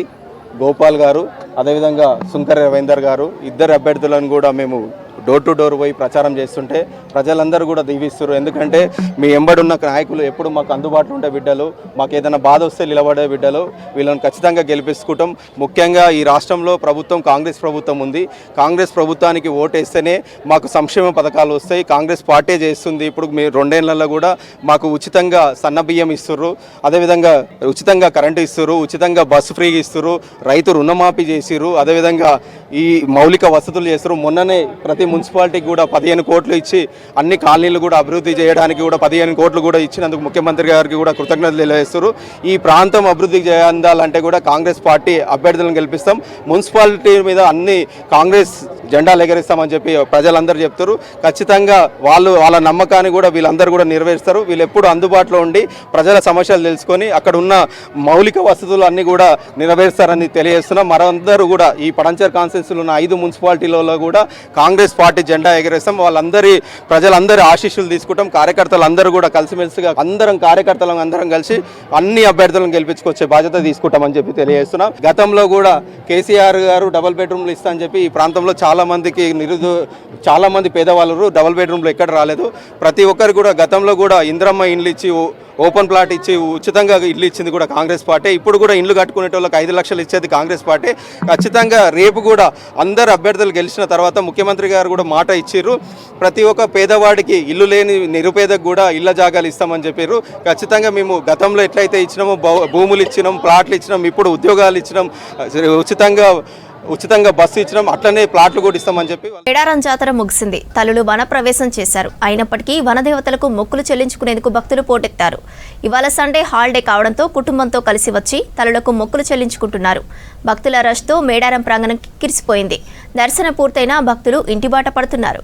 గోపాల్ గారు, అదేవిధంగా సుంకర రవీందర్ గారు, ఇద్దరు అభ్యర్థులను కూడా మేము డోర్ టు డోర్ పోయి ప్రచారం చేస్తుంటే ప్రజలందరూ కూడా దీవిస్తారు. ఎందుకంటే మీ ఎంబడున్న నాయకులు ఎప్పుడు మాకు అందుబాటులో ఉండే బిడ్డలు, మాకు ఏదైనా బాధ వస్తే నిలబడే బిడ్డలు, వీళ్ళని ఖచ్చితంగా గెలిపించుకుంటాం. ముఖ్యంగా ఈ రాష్ట్రంలో ప్రభుత్వం కాంగ్రెస్ ప్రభుత్వం ఉంది. కాంగ్రెస్ ప్రభుత్వానికి ఓటేస్తేనే మాకు సంక్షేమ పథకాలు వస్తాయి. కాంగ్రెస్ పార్టీ చేస్తుంది. ఇప్పుడు మీరు 2 ఏళ్లలో కూడా మాకు ఉచితంగా సన్న బియ్యం ఇస్తుర్రు, అదేవిధంగా ఉచితంగా కరెంటు ఇస్తుర్రు, ఉచితంగా బస్సు ఫ్రీగా ఇస్తుర్రు, రైతు రుణమాఫీ చేసిర్రు, అదేవిధంగా ఈ మౌలిక వసతులు చేస్తారు. మొన్ననే ప్రతి మున్సిపాలిటీకి కూడా 15 కోట్లు ఇచ్చి అన్ని కాలనీలు కూడా అభివృద్ధి చేయడానికి కూడా 15 కోట్లు కూడా ఇచ్చినందుకు ముఖ్యమంత్రి గారికి కూడా కృతజ్ఞతలు తెలియజేస్తారు. ఈ ప్రాంతం అభివృద్ధి చెందాలంటే కూడా కాంగ్రెస్ పార్టీ అభ్యర్థులను గెలిపిస్తాం. మున్సిపాలిటీ మీద అన్ని కాంగ్రెస్ జెండాలు ఎగరేస్తామని చెప్పి ప్రజలందరూ చెప్తారు. ఖచ్చితంగా వాళ్ళ నమ్మకాన్ని కూడా వీళ్ళందరూ కూడా నెరవేరుస్తారు. వీళ్ళు ఎప్పుడు అందుబాటులో ఉండి ప్రజల సమస్యలు తెలుసుకొని అక్కడ ఉన్న మౌలిక వసతులు అన్నీ కూడా నెరవేరుస్తారని తెలియజేస్తున్నాం. మరందరూ కూడా ఈ పడంచర్ కాన్స్టిట్యున్సీలో ఉన్న 5 మున్సిపాలిటీలలో కూడా కాంగ్రెస్ పార్టీ జెండా ఎగరేస్తాం. ప్రజలందరి ఆశీస్సులు తీసుకుంటాం. కార్యకర్తలు అందరూ కూడా కలిసిమెలిసిగా కార్యకర్తలు అందరం కలిసి అన్ని అభ్యర్థులను గెలిపించుకొచ్చే బాధ్యత తీసుకుంటామని చెప్పి తెలియజేస్తున్నాం. గతంలో కూడా కేసీఆర్ గారు డబుల్ బెడ్రూమ్లు ఇస్తా అని చెప్పి ఈ ప్రాంతంలో చాలా మంది పేదవాళ్ళు డబుల్ బెడ్రూమ్లు ఎక్కడ రాలేదు. ప్రతి ఒక్కరు కూడా గతంలో కూడా ఇంద్రమ్మ ఇండ్లు ఇచ్చి ఓపెన్ ప్లాట్ ఇచ్చి ఉచితంగా ఇల్లు ఇచ్చింది కూడా కాంగ్రెస్ పార్టీ. ఇప్పుడు కూడా ఇండ్లు కట్టుకునేటోళ్ళకి 5 లక్షలు ఇచ్చేది కాంగ్రెస్ పార్టీ. ఖచ్చితంగా రేపు కూడా అందరు అభ్యర్థులు గెలిచిన తర్వాత ముఖ్యమంత్రి గారు కూడా మాట ఇచ్చారు. ప్రతి ఒక్క పేదవాడికి ఇల్లు లేని నిరుపేదకు కూడా ఇళ్ల జాగాలు ఇస్తామని చెప్పారు. ఖచ్చితంగా మేము గతంలో ఎట్లయితే ఇచ్చినామో భూములు ఇచ్చినాం, ప్లాట్లు ఇచ్చినాం, ఇప్పుడు ఉద్యోగాలు ఇచ్చినాం, ఉచితంగా బస్సు ఇచ్చినాం, అట్లనే ప్లాట్లు కూడా ఇస్తామని చెప్పి. మేడారం జాతర ముగిసింది. తల్లులు వనప్రవేశం చేశారు. అయినప్పటికీ వనదేవతలకు మొక్కులు చెల్లించుకునేందుకు భక్తులు పోటెత్తారు. ఇవాళ సండే హాలిడే కావడంతో కుటుంబంతో కలిసి వచ్చి తల్లులకు మొక్కులు చెల్లించుకుంటున్నారు. భక్తుల రష్తో మేడారం ప్రాంగణం కిక్కిరిసిపోయింది. దర్శనం పూర్తయినా భక్తులు ఇంటిబాట పడుతున్నారు.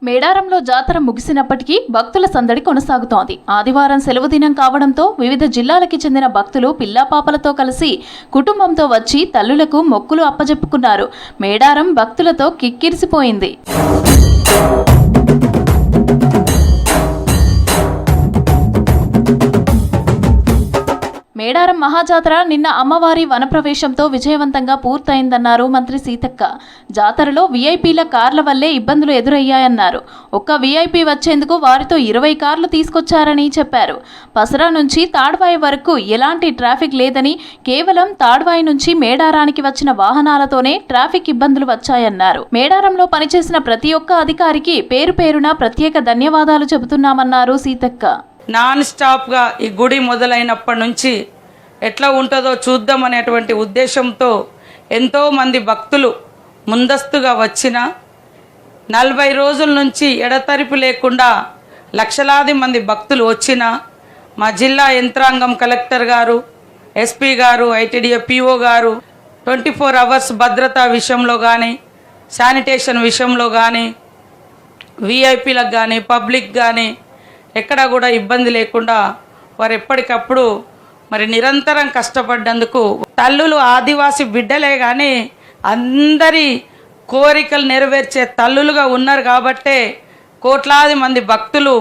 మేడారంలో జాతర ముగిసినప్పటికీ భక్తుల సందడి కొనసాగుతోంది. ఆదివారం సెలవు దినం కావడంతో వివిధ జిల్లాలకి చెందిన భక్తులు పిల్లాపాపలతో కలిసి కుటుంబంతో వచ్చి తల్లులకు మొక్కులు అప్పజెప్పుకున్నారు. మేడారం భక్తులతో కిక్కిరిసిపోయింది. మేడారం మహాజాతర నిన్న అమ్మవారి వనప్రవేశంతో విజయవంతంగా పూర్తయిందన్నారు మంత్రి సీతక్క. జాతరలో వీఐపీల కార్ల వల్లే ఇబ్బందులు ఎదురయ్యాయన్నారు. ఒక్క వీఐపీ వచ్చేందుకు వారితో 20 కార్లు తీసుకొచ్చారని చెప్పారు. పసరా నుంచి తాడ్వాయి వరకు ఎలాంటి ట్రాఫిక్ లేదని, కేవలం తాడ్వాయి నుంచి మేడారానికి వచ్చిన వాహనాలతోనే ట్రాఫిక్ ఇబ్బందులు వచ్చాయన్నారు. మేడారంలో పనిచేసిన ప్రతి ఒక్క అధికారికి పేరు పేరున ప్రత్యేక ధన్యవాదాలు చెబుతున్నామన్నారు సీతక్క. నాన్ స్టాప్గా ఈ గుడి మొదలైనప్పటి నుంచి ఎట్లా ఉంటుందో చూద్దామనేటువంటి ఉద్దేశంతో ఎంతోమంది భక్తులు ముందస్తుగా వచ్చిన 40 రోజుల నుంచి ఎడతెరిపి లేకుండా లక్షలాది మంది భక్తులు వచ్చిన మా జిల్లా యంత్రాంగం కలెక్టర్ గారు, ఎస్పీ గారు, ఐటీడీఏ పిఓ గారు 24 అవర్స్ భద్రతా విషయంలో కానీ, శానిటేషన్ విషయంలో కానీ, వీఐపీలకు కానీ, పబ్లిక్ కానీ ఎక్కడా కూడా ఇబ్బంది లేకుండా వారు ఎప్పటికప్పుడు మరి నిరంతరం కష్టపడ్డందుకు తల్లులు ఆదివాసి బిడ్డలే కానీ అందరి కోరికలు నెరవేర్చే తల్లులుగా ఉన్నారు కాబట్టే కోట్లాది మంది భక్తులు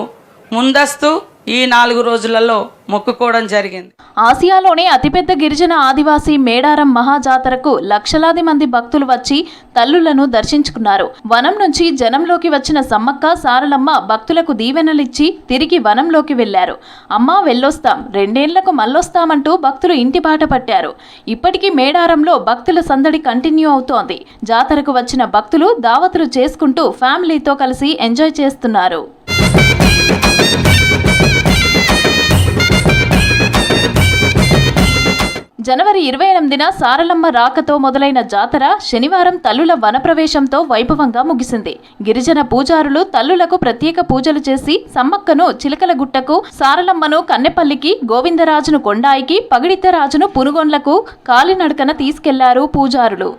ముందస్తు ఈ 4 రోజులలో మొక్కుకోవడం జరిగింది. ఆసియాలోనే అతిపెద్ద గిరిజన ఆదివాసీ మేడారం మహాజాతరకు లక్షలాది మంది భక్తులు వచ్చి తల్లులను దర్శించుకున్నారు. వనం నుంచి జనంలోకి వచ్చిన సమ్మక్క సారలమ్మ భక్తులకు దీవెనలిచ్చి తిరిగి వనంలోకి వెళ్లారు. అమ్మా వెళ్ళొస్తాం, 2 ఏళ్లకు మళ్ళొస్తామంటూ భక్తులు ఇంటి బాట పట్టారు. ఇప్పటికీ మేడారంలో భక్తుల సందడి కంటిన్యూ అవుతోంది. జాతరకు వచ్చిన భక్తులు దావతులు చేసుకుంటూ ఫ్యామిలీతో కలిసి ఎంజాయ్ చేస్తున్నారు. జనవరి 28న సారలమ్మ రాకతో మొదలైన జాతర శనివారం తల్లుల వనప్రవేశంతో వైభవంగా ముగిసింది. గిరిజన పూజారులు తల్లులకు ప్రత్యేక పూజలు చేసి సమ్మక్కను చిలకలగుట్టకు, సారలమ్మను కన్నెపల్లికి, గోవిందరాజును కొండాయికి, పగిడితరాజును పునుగొండ్లకు కాలినడకన తీసుకెళ్లారు పూజారులు.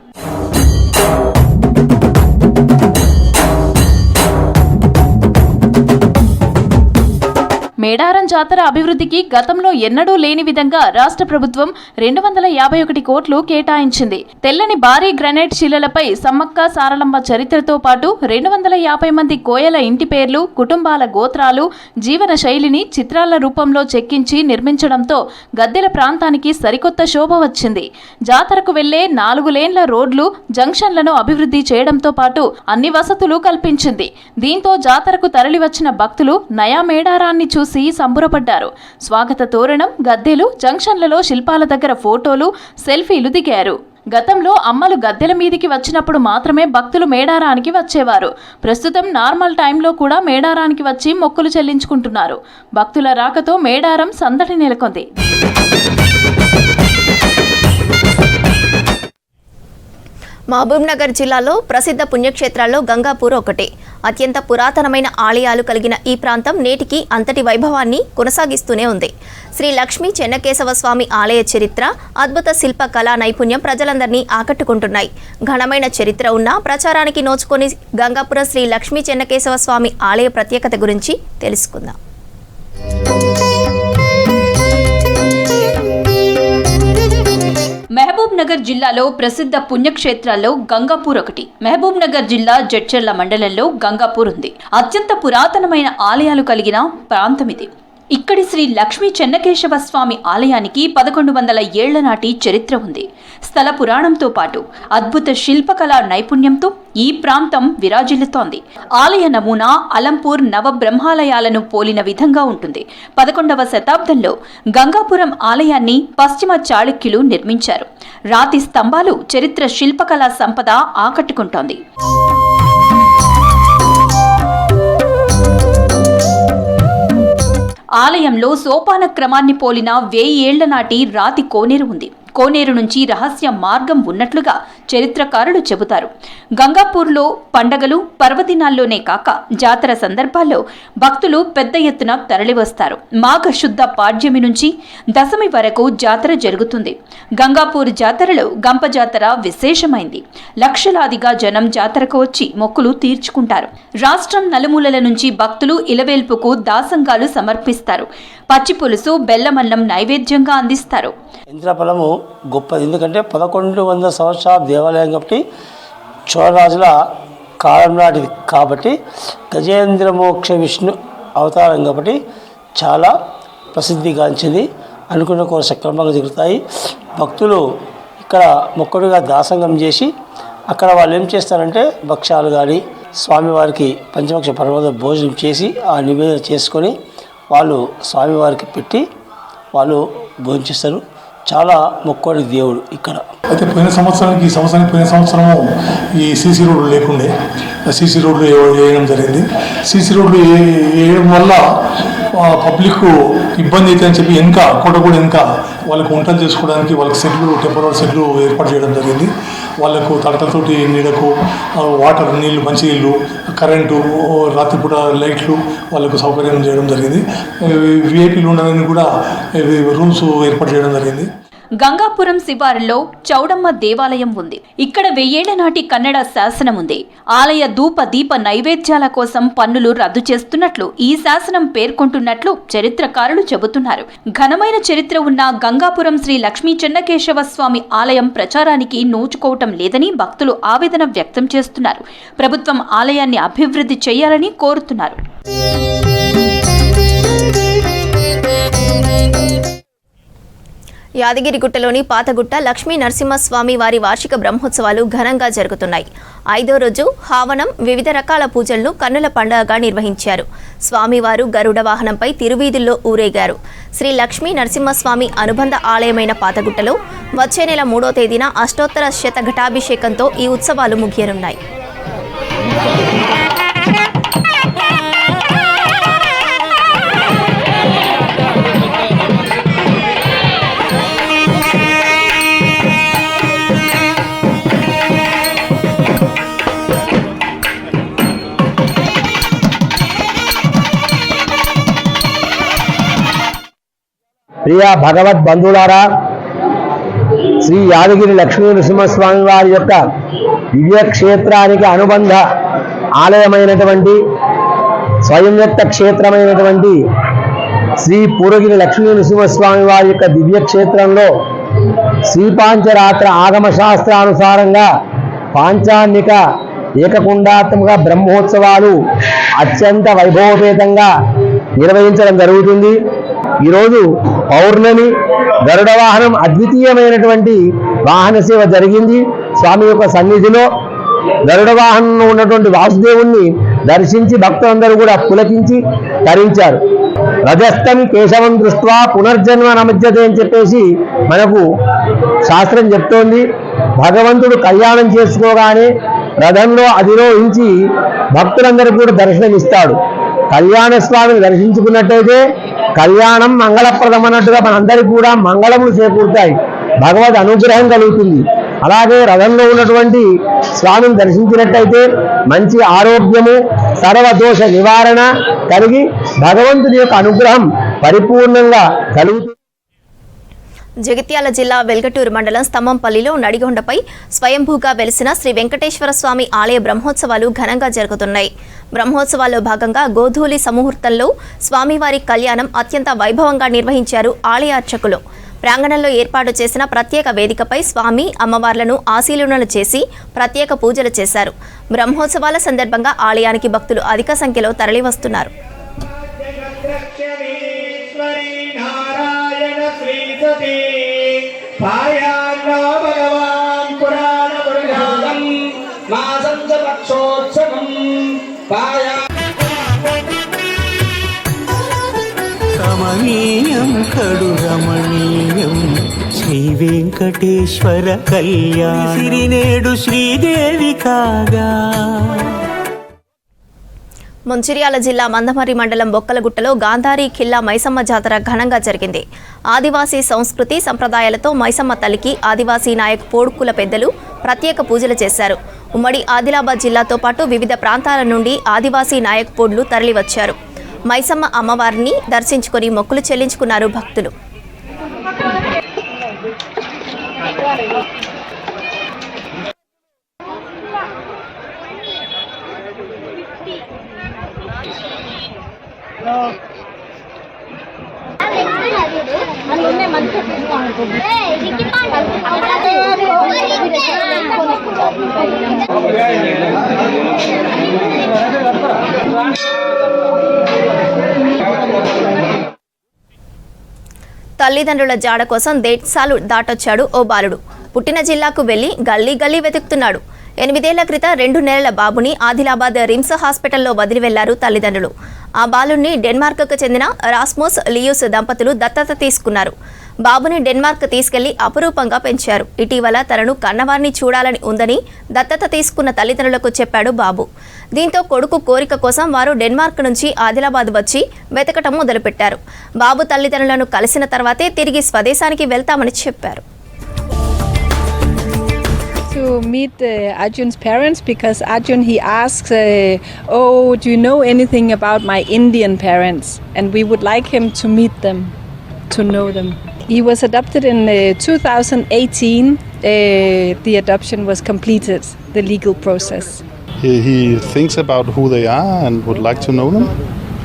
మేడారం జాతర అభివృద్ధికి గతంలో ఎన్నడూ లేని విధంగా రాష్ట్ర ప్రభుత్వం 251 కోట్లు కేటాయించింది. తెల్లని భారీ గ్రానైట్ శిలలపై సమ్మక్క సారలమ్మ చరిత్రతో పాటు 250 మంది కోయల ఇంటి పేర్లు, కుటుంబాల గోత్రాలు, జీవన శైలిని చిత్రాల రూపంలో చెక్కించి నిర్మించడంతో గద్దెల ప్రాంతానికి సరికొత్త శోభ వచ్చింది. జాతరకు వెళ్లే 4 లేన్ల రోడ్లు, జంక్షన్లను అభివృద్ధి చేయడంతో పాటు అన్ని వసతులు కల్పించింది. దీంతో జాతరకు తరలివచ్చిన భక్తులు నయా మేడారాన్ని చూసి సంబురపడ్డారు. స్వాగత తోరణం, గద్దెలు, జంక్షన్లలో శిల్పాల దగ్గర ఫోటోలు, సెల్ఫీలు దిగారు. గతంలో అమ్మలు గద్దెల మీదికి వచ్చినప్పుడు మాత్రమే భక్తులు మేడారానికి వచ్చేవారు. ప్రస్తుతం నార్మల్ టైంలో కూడా మేడారానికి వచ్చి మొక్కులు చెల్లించుకుంటున్నారు. భక్తుల రాకతో మేడారం సందడి నెలకొంది. మహబూబ్నగర్ జిల్లాలో ప్రసిద్ధ పుణ్యక్షేత్రాల్లో గంగాపూర్ ఒకటి. అత్యంత పురాతనమైన ఆలయాలు కలిగిన ఈ ప్రాంతం నేటికి అంతటి వైభవాన్ని కొనసాగిస్తూనే ఉంది. శ్రీ లక్ష్మీ చెన్నకేశవ స్వామి ఆలయ చరిత్ర, అద్భుత శిల్ప కళా నైపుణ్యం ప్రజలందరినీ ఆకట్టుకుంటున్నాయి. ఘనమైన చరిత్ర ఉన్న ప్రచారానికి నోచుకొని గంగాపురం శ్రీ లక్ష్మీ చెన్నకేశవ స్వామి ఆలయ ప్రత్యేకత గురించి తెలుసుకుందాం. మహబూబ్ నగర్ జిల్లాలో ప్రసిద్ధ పుణ్యక్షేత్రాల్లో గంగాపూర్ ఒకటి. మహబూబ్ నగర్ జిల్లా జడ్చర్ల మండలంలో గంగాపూర్ ఉంది. అత్యంత పురాతనమైన ఆలయాలు కలిగిన ప్రాంతం ఇది. ఇక్కడి శ్రీ లక్ష్మీ చెన్నకేశవ స్వామి ఆలయానికి 1100 ఏళ్ల నాటి చరిత్ర ఉంది. స్థల పురాణంతో పాటు అద్భుత శిల్పకళా నైపుణ్యంతో ఈ ప్రాంతం విరాజిల్లుతోంది. ఆలయ నమూనా అలంపూర్ నవబ్రహ్మాలయాలను పోలిన విధంగా ఉంటుంది. 11వ శతాబ్దంలో గంగాపురం ఆలయాన్ని పశ్చిమ చాళుక్యులు నిర్మించారు. రాతి స్తంభాలు చరిత్ర శిల్పకళా సంపద ఆకట్టుకుంటోంది. ఆలయంలో సోపాన క్రమాన్ని పోలిన 1000 ఏళ్ల నాటి రాతి కోనేరు ఉంది. కోనేరు నుంచి రహస్య మార్గం ఉన్నట్లుగా చరిత్రకారులు చెబుతారు. గంగాపూర్లో పండగలు, పర్వదినాల్లోనే కాక జాతర సందర్భాల్లో భక్తులు పెద్ద ఎత్తున తరలివస్తారు. మాఘ శుద్ధ పాడ్యమి నుంచి దశమి వరకు జాతర జరుగుతుంది. గంగాపూర్ జాతరలో గంప జాతర విశేషమైంది. లక్షలాదిగా జనం జాతరకు వచ్చి మొక్కులు తీర్చుకుంటారు. రాష్ట్రం నలుమూలల నుంచి భక్తులు ఇలవేల్పుకు దాసంగాలు సమర్పిస్తారు. పచ్చి పులుసు, బెల్లమన్నం నైవేద్యంగా అందిస్తారు. ఇంద్రఫలము గొప్పది. ఎందుకంటే 1100 సంవత్సరాల దేవాలయం కాబట్టి చోళరాజుల కాలం నాటిది కాబట్టి గజేంద్ర మోక్ష విష్ణు అవతారం కాబట్టి చాలా ప్రసిద్ధిగాంచింది. అనుకున్న కోరిక సక్రమంగా జరుగుతాయి. భక్తులు ఇక్కడ మొక్కడుగా దాసంగం చేసి అక్కడ వాళ్ళు ఏం చేస్తారంటే భక్ష్యాలు కానీ స్వామివారికి పంచభక్ష పరమాద భోజనం చేసి ఆ నివేదన చేసుకొని వాళ్ళు స్వామివారికి పెట్టి వాళ్ళు భోజనం చేస్తారు. చాలా మొక్కడి దేవుడు ఇక్కడ. అయితే పోయిన సంవత్సరము ఈ సీసీ రోడ్లు లేకుండే సీసీ రోడ్లు వేయడం జరిగింది. సీసీ రోడ్లు వేయడం వల్ల పబ్లిక్ ఇబ్బంది అయితే అని చెప్పి కోట కూడా వాళ్ళకు వంటలు చేసుకోవడానికి వాళ్ళకి టెంపరీ సెట్లు ఏర్పాటు చేయడం జరిగింది. వాళ్ళకు తడకలతోటి నీడకు వాటర్ నీళ్ళు మంచి నీళ్ళు కరెంటు రాత్రిపూట లైట్లు వాళ్ళకు సౌకర్యం చేయడం జరిగింది. విఐపీలు ఉండడానికి కూడా రూమ్స్ ఏర్పాటు చేయడం జరిగింది. గంగాపురం శివారులో చౌడమ్మ దేవాలయం ఉంది. ఇక్కడ 1000 ఏళ్ల నాటి కన్నడ శాసనం ఉంది. ఆలయ ధూప దీప నైవేద్యాల కోసం పన్నులు రద్దు చేస్తున్నట్లు ఈ శాసనం పేర్కొంటున్నట్లు చరిత్రకారులు చెబుతున్నారు. ఘనమైన చరిత్ర ఉన్న గంగాపురం శ్రీ లక్ష్మీ చెన్నకేశవ స్వామి ఆలయం ప్రచారానికి నోచుకోవటం లేదని భక్తులు ఆవేదన వ్యక్తం చేస్తున్నారు. ప్రభుత్వం ఆలయాన్ని అభివృద్ధి చేయాలని కోరుతున్నారు. యాదగిరిగుట్టలోని పాతగుట్ట లక్ష్మీ నరసింహస్వామి వారి వార్షిక బ్రహ్మోత్సవాలు ఘనంగా జరుగుతున్నాయి. 5వ రోజు హావనం వివిధ రకాల పూజలను కన్నుల పండుగగా నిర్వహించారు. స్వామివారు గరుడ వాహనంపై తిరువీధుల్లో ఊరేగారు. శ్రీ లక్ష్మీ నరసింహస్వామి అనుబంధ ఆలయమైన పాతగుట్టలో వచ్చే నెల 3వ తేదీన అష్టోత్తర శతఘటాభిషేకంతో ఈ ఉత్సవాలు ముగియనున్నాయి. ప్రియ భగవద్ బంధువులారా, శ్రీ యాదగిరి లక్ష్మీ నరసింహస్వామి వారి యొక్క దివ్యక్షేత్రానికి అనుబంధ ఆలయమైనటువంటి స్వయం వ్యక్త క్షేత్రమైనటువంటి శ్రీ పూరగిరి లక్ష్మీ నరసింహస్వామి వారి యొక్క దివ్యక్షేత్రంలో శ్రీపాంచరాత్ర ఆగమ శాస్త్రానుసారంగా పాంచాన్నిక ఏకకుండాత్మక బ్రహ్మోత్సవాలు అత్యంత వైభవపేతంగా నిర్వహించడం జరుగుతుంది. ఈరోజు పౌర్ణమి గరుడ వాహనం అద్వితీయమైనటువంటి వాహన సేవ జరిగింది. స్వామి యొక్క సన్నిధిలో గరుడ వాహనంలో ఉన్నటువంటి వాసుదేవుణ్ణి దర్శించి భక్తులందరూ కూడా పులకించి తరించారు. రజస్తం కేశవం దృష్ట్వా పునర్జన్మ నమజ్జతే అని చెప్పేసి మనకు శాస్త్రం చెప్తోంది. భగవంతుడు కళ్యాణం చేసుకోగానే రథంలో అధిరోహించి భక్తులందరూ కూడా దర్శనమిస్తాడు. కళ్యాణ స్వామిని దర్శించుకున్నట్టయితే కళ్యాణం మంగళప్రదం అన్నట్టుగా మనందరికీ కూడా మంగళములు చేకూరుతాయి, భగవద్ అనుగ్రహం కలుగుతుంది. అలాగే రథంలో ఉన్నటువంటి స్వామిని దర్శించినట్టయితే మంచి ఆరోగ్యము సర్వదోష నివారణ కలిగి భగవంతుని యొక్క అనుగ్రహం పరిపూర్ణంగా కలుగుతుంది. జగిత్యాల జిల్లా వెల్గటూరు మండలం స్తంభంపల్లిలో నడిగొండపై స్వయంభూగా వెలిసిన శ్రీ వెంకటేశ్వర స్వామి ఆలయ బ్రహ్మోత్సవాలు ఘనంగా జరుగుతున్నాయి. బ్రహ్మోత్సవాల్లో భాగంగా గోధూలి సమూహూర్తంలో స్వామివారి కళ్యాణం అత్యంత వైభవంగా నిర్వహించారు ఆలయ అర్చకులు. ప్రాంగణంలో ఏర్పాటు చేసిన ప్రత్యేక వేదికపై స్వామి అమ్మవార్లను ఆశీలనలు చేసి ప్రత్యేక పూజలు చేశారు. బ్రహ్మోత్సవాల సందర్భంగా ఆలయానికి భక్తులు అధిక సంఖ్యలో తరలివస్తున్నారు. కమనీయం కడు రమణీయం శ్రీ వెంకటేశ్వర కళ్యాణ సిరినేడు శ్రీదేవి కాగా. మంచిర్యాల జిల్లా మందమర్రి మండలం బొక్కలగుట్టలో గాంధారి ఖిల్లా మైసమ్మ జాతర ఘనంగా జరిగింది. ఆదివాసీ సంస్కృతి సంప్రదాయాలతో మైసమ్మ తల్లికి ఆదివాసీ నాయక్ పోడుకుల పెద్దలు ప్రత్యేక పూజలు చేశారు. ఉమ్మడి ఆదిలాబాద్ జిల్లాతో పాటు వివిధ ప్రాంతాల నుండి ఆదివాసీ నాయక్ పోడ్లు తరలివచ్చారు. మైసమ్మ అమ్మవారిని దర్శించుకొని మొక్కులు చెల్లించుకున్నారు భక్తులు. తల్లిదండ్రుల జాడ కోసం దేశాలు దాటొచ్చాడు ఓ బాలుడు. పుట్టిన జిల్లాకు వెళ్లి గల్లీ గల్లీ వెతుకుతున్నాడు. 8 ఏళ్ల క్రితం 2 నెలల బాబుని ఆదిలాబాద్ రిమ్స్ హాస్పిటల్లో వదిలి వెళ్లారు తల్లిదండ్రులు. ఆ బాలుడిని డెన్మార్క్కు చెందిన రాస్మోస్ లియూస్ దంపతులు దత్తత తీసుకున్నారు. బాబుని డెన్మార్క్ తీసుకెళ్లి అపురూపంగా పెంచారు. ఇటీవల తనను కన్నవారిని చూడాలని ఉందని దత్తత తీసుకున్న తల్లిదండ్రులకు చెప్పాడు బాబు. దీంతో కొడుకు కోరిక కోసం వారు డెన్మార్క్ నుంచి ఆదిలాబాద్ వచ్చి వెతకటం మొదలుపెట్టారు. బాబు తల్లిదండ్రులను కలిసిన తర్వాతే తిరిగి స్వదేశానికి వెళ్తామని చెప్పారు. To meet Arjun's parents because Arjun he asks, do you know anything about my Indian parents? And we would like him to meet them, to know them. He was adopted in 2018. The adoption was completed, the legal process. He thinks about who they are and would like to know them.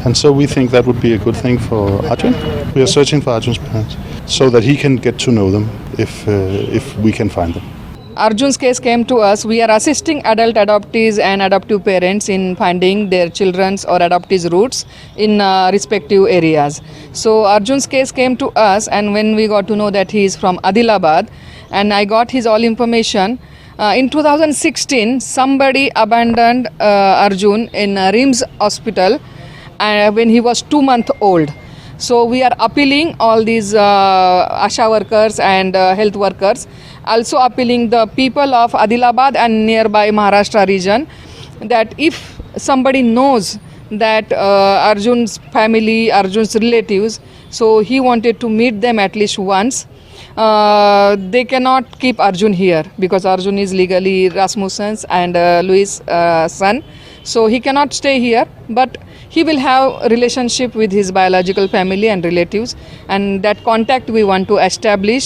And so we think that would be a good thing for Arjun. We are searching for Arjun's parents so that he can get to know them if we can find them. Arjun's case came to us. We are assisting adult adoptees and adoptive parents in finding their children's or adoptees' roots in respective areas. So Arjun's case came to us, and when we got to know that he is from Adilabad, and I got his all information. In 2016, somebody abandoned Arjun in Rims Hospital when he was 2 months old. So we are appealing all these ASHA workers and health workers, also appealing the people of Adilabad and nearby Maharashtra region that if somebody knows that Arjun's family, Arjun's relatives, so he wanted to meet them at least once. They cannot keep Arjun here because Arjun is legally Rasmussen's and Louis' son. So he cannot stay here, but he will have relationship with his biological family and relatives, and that contact we want to establish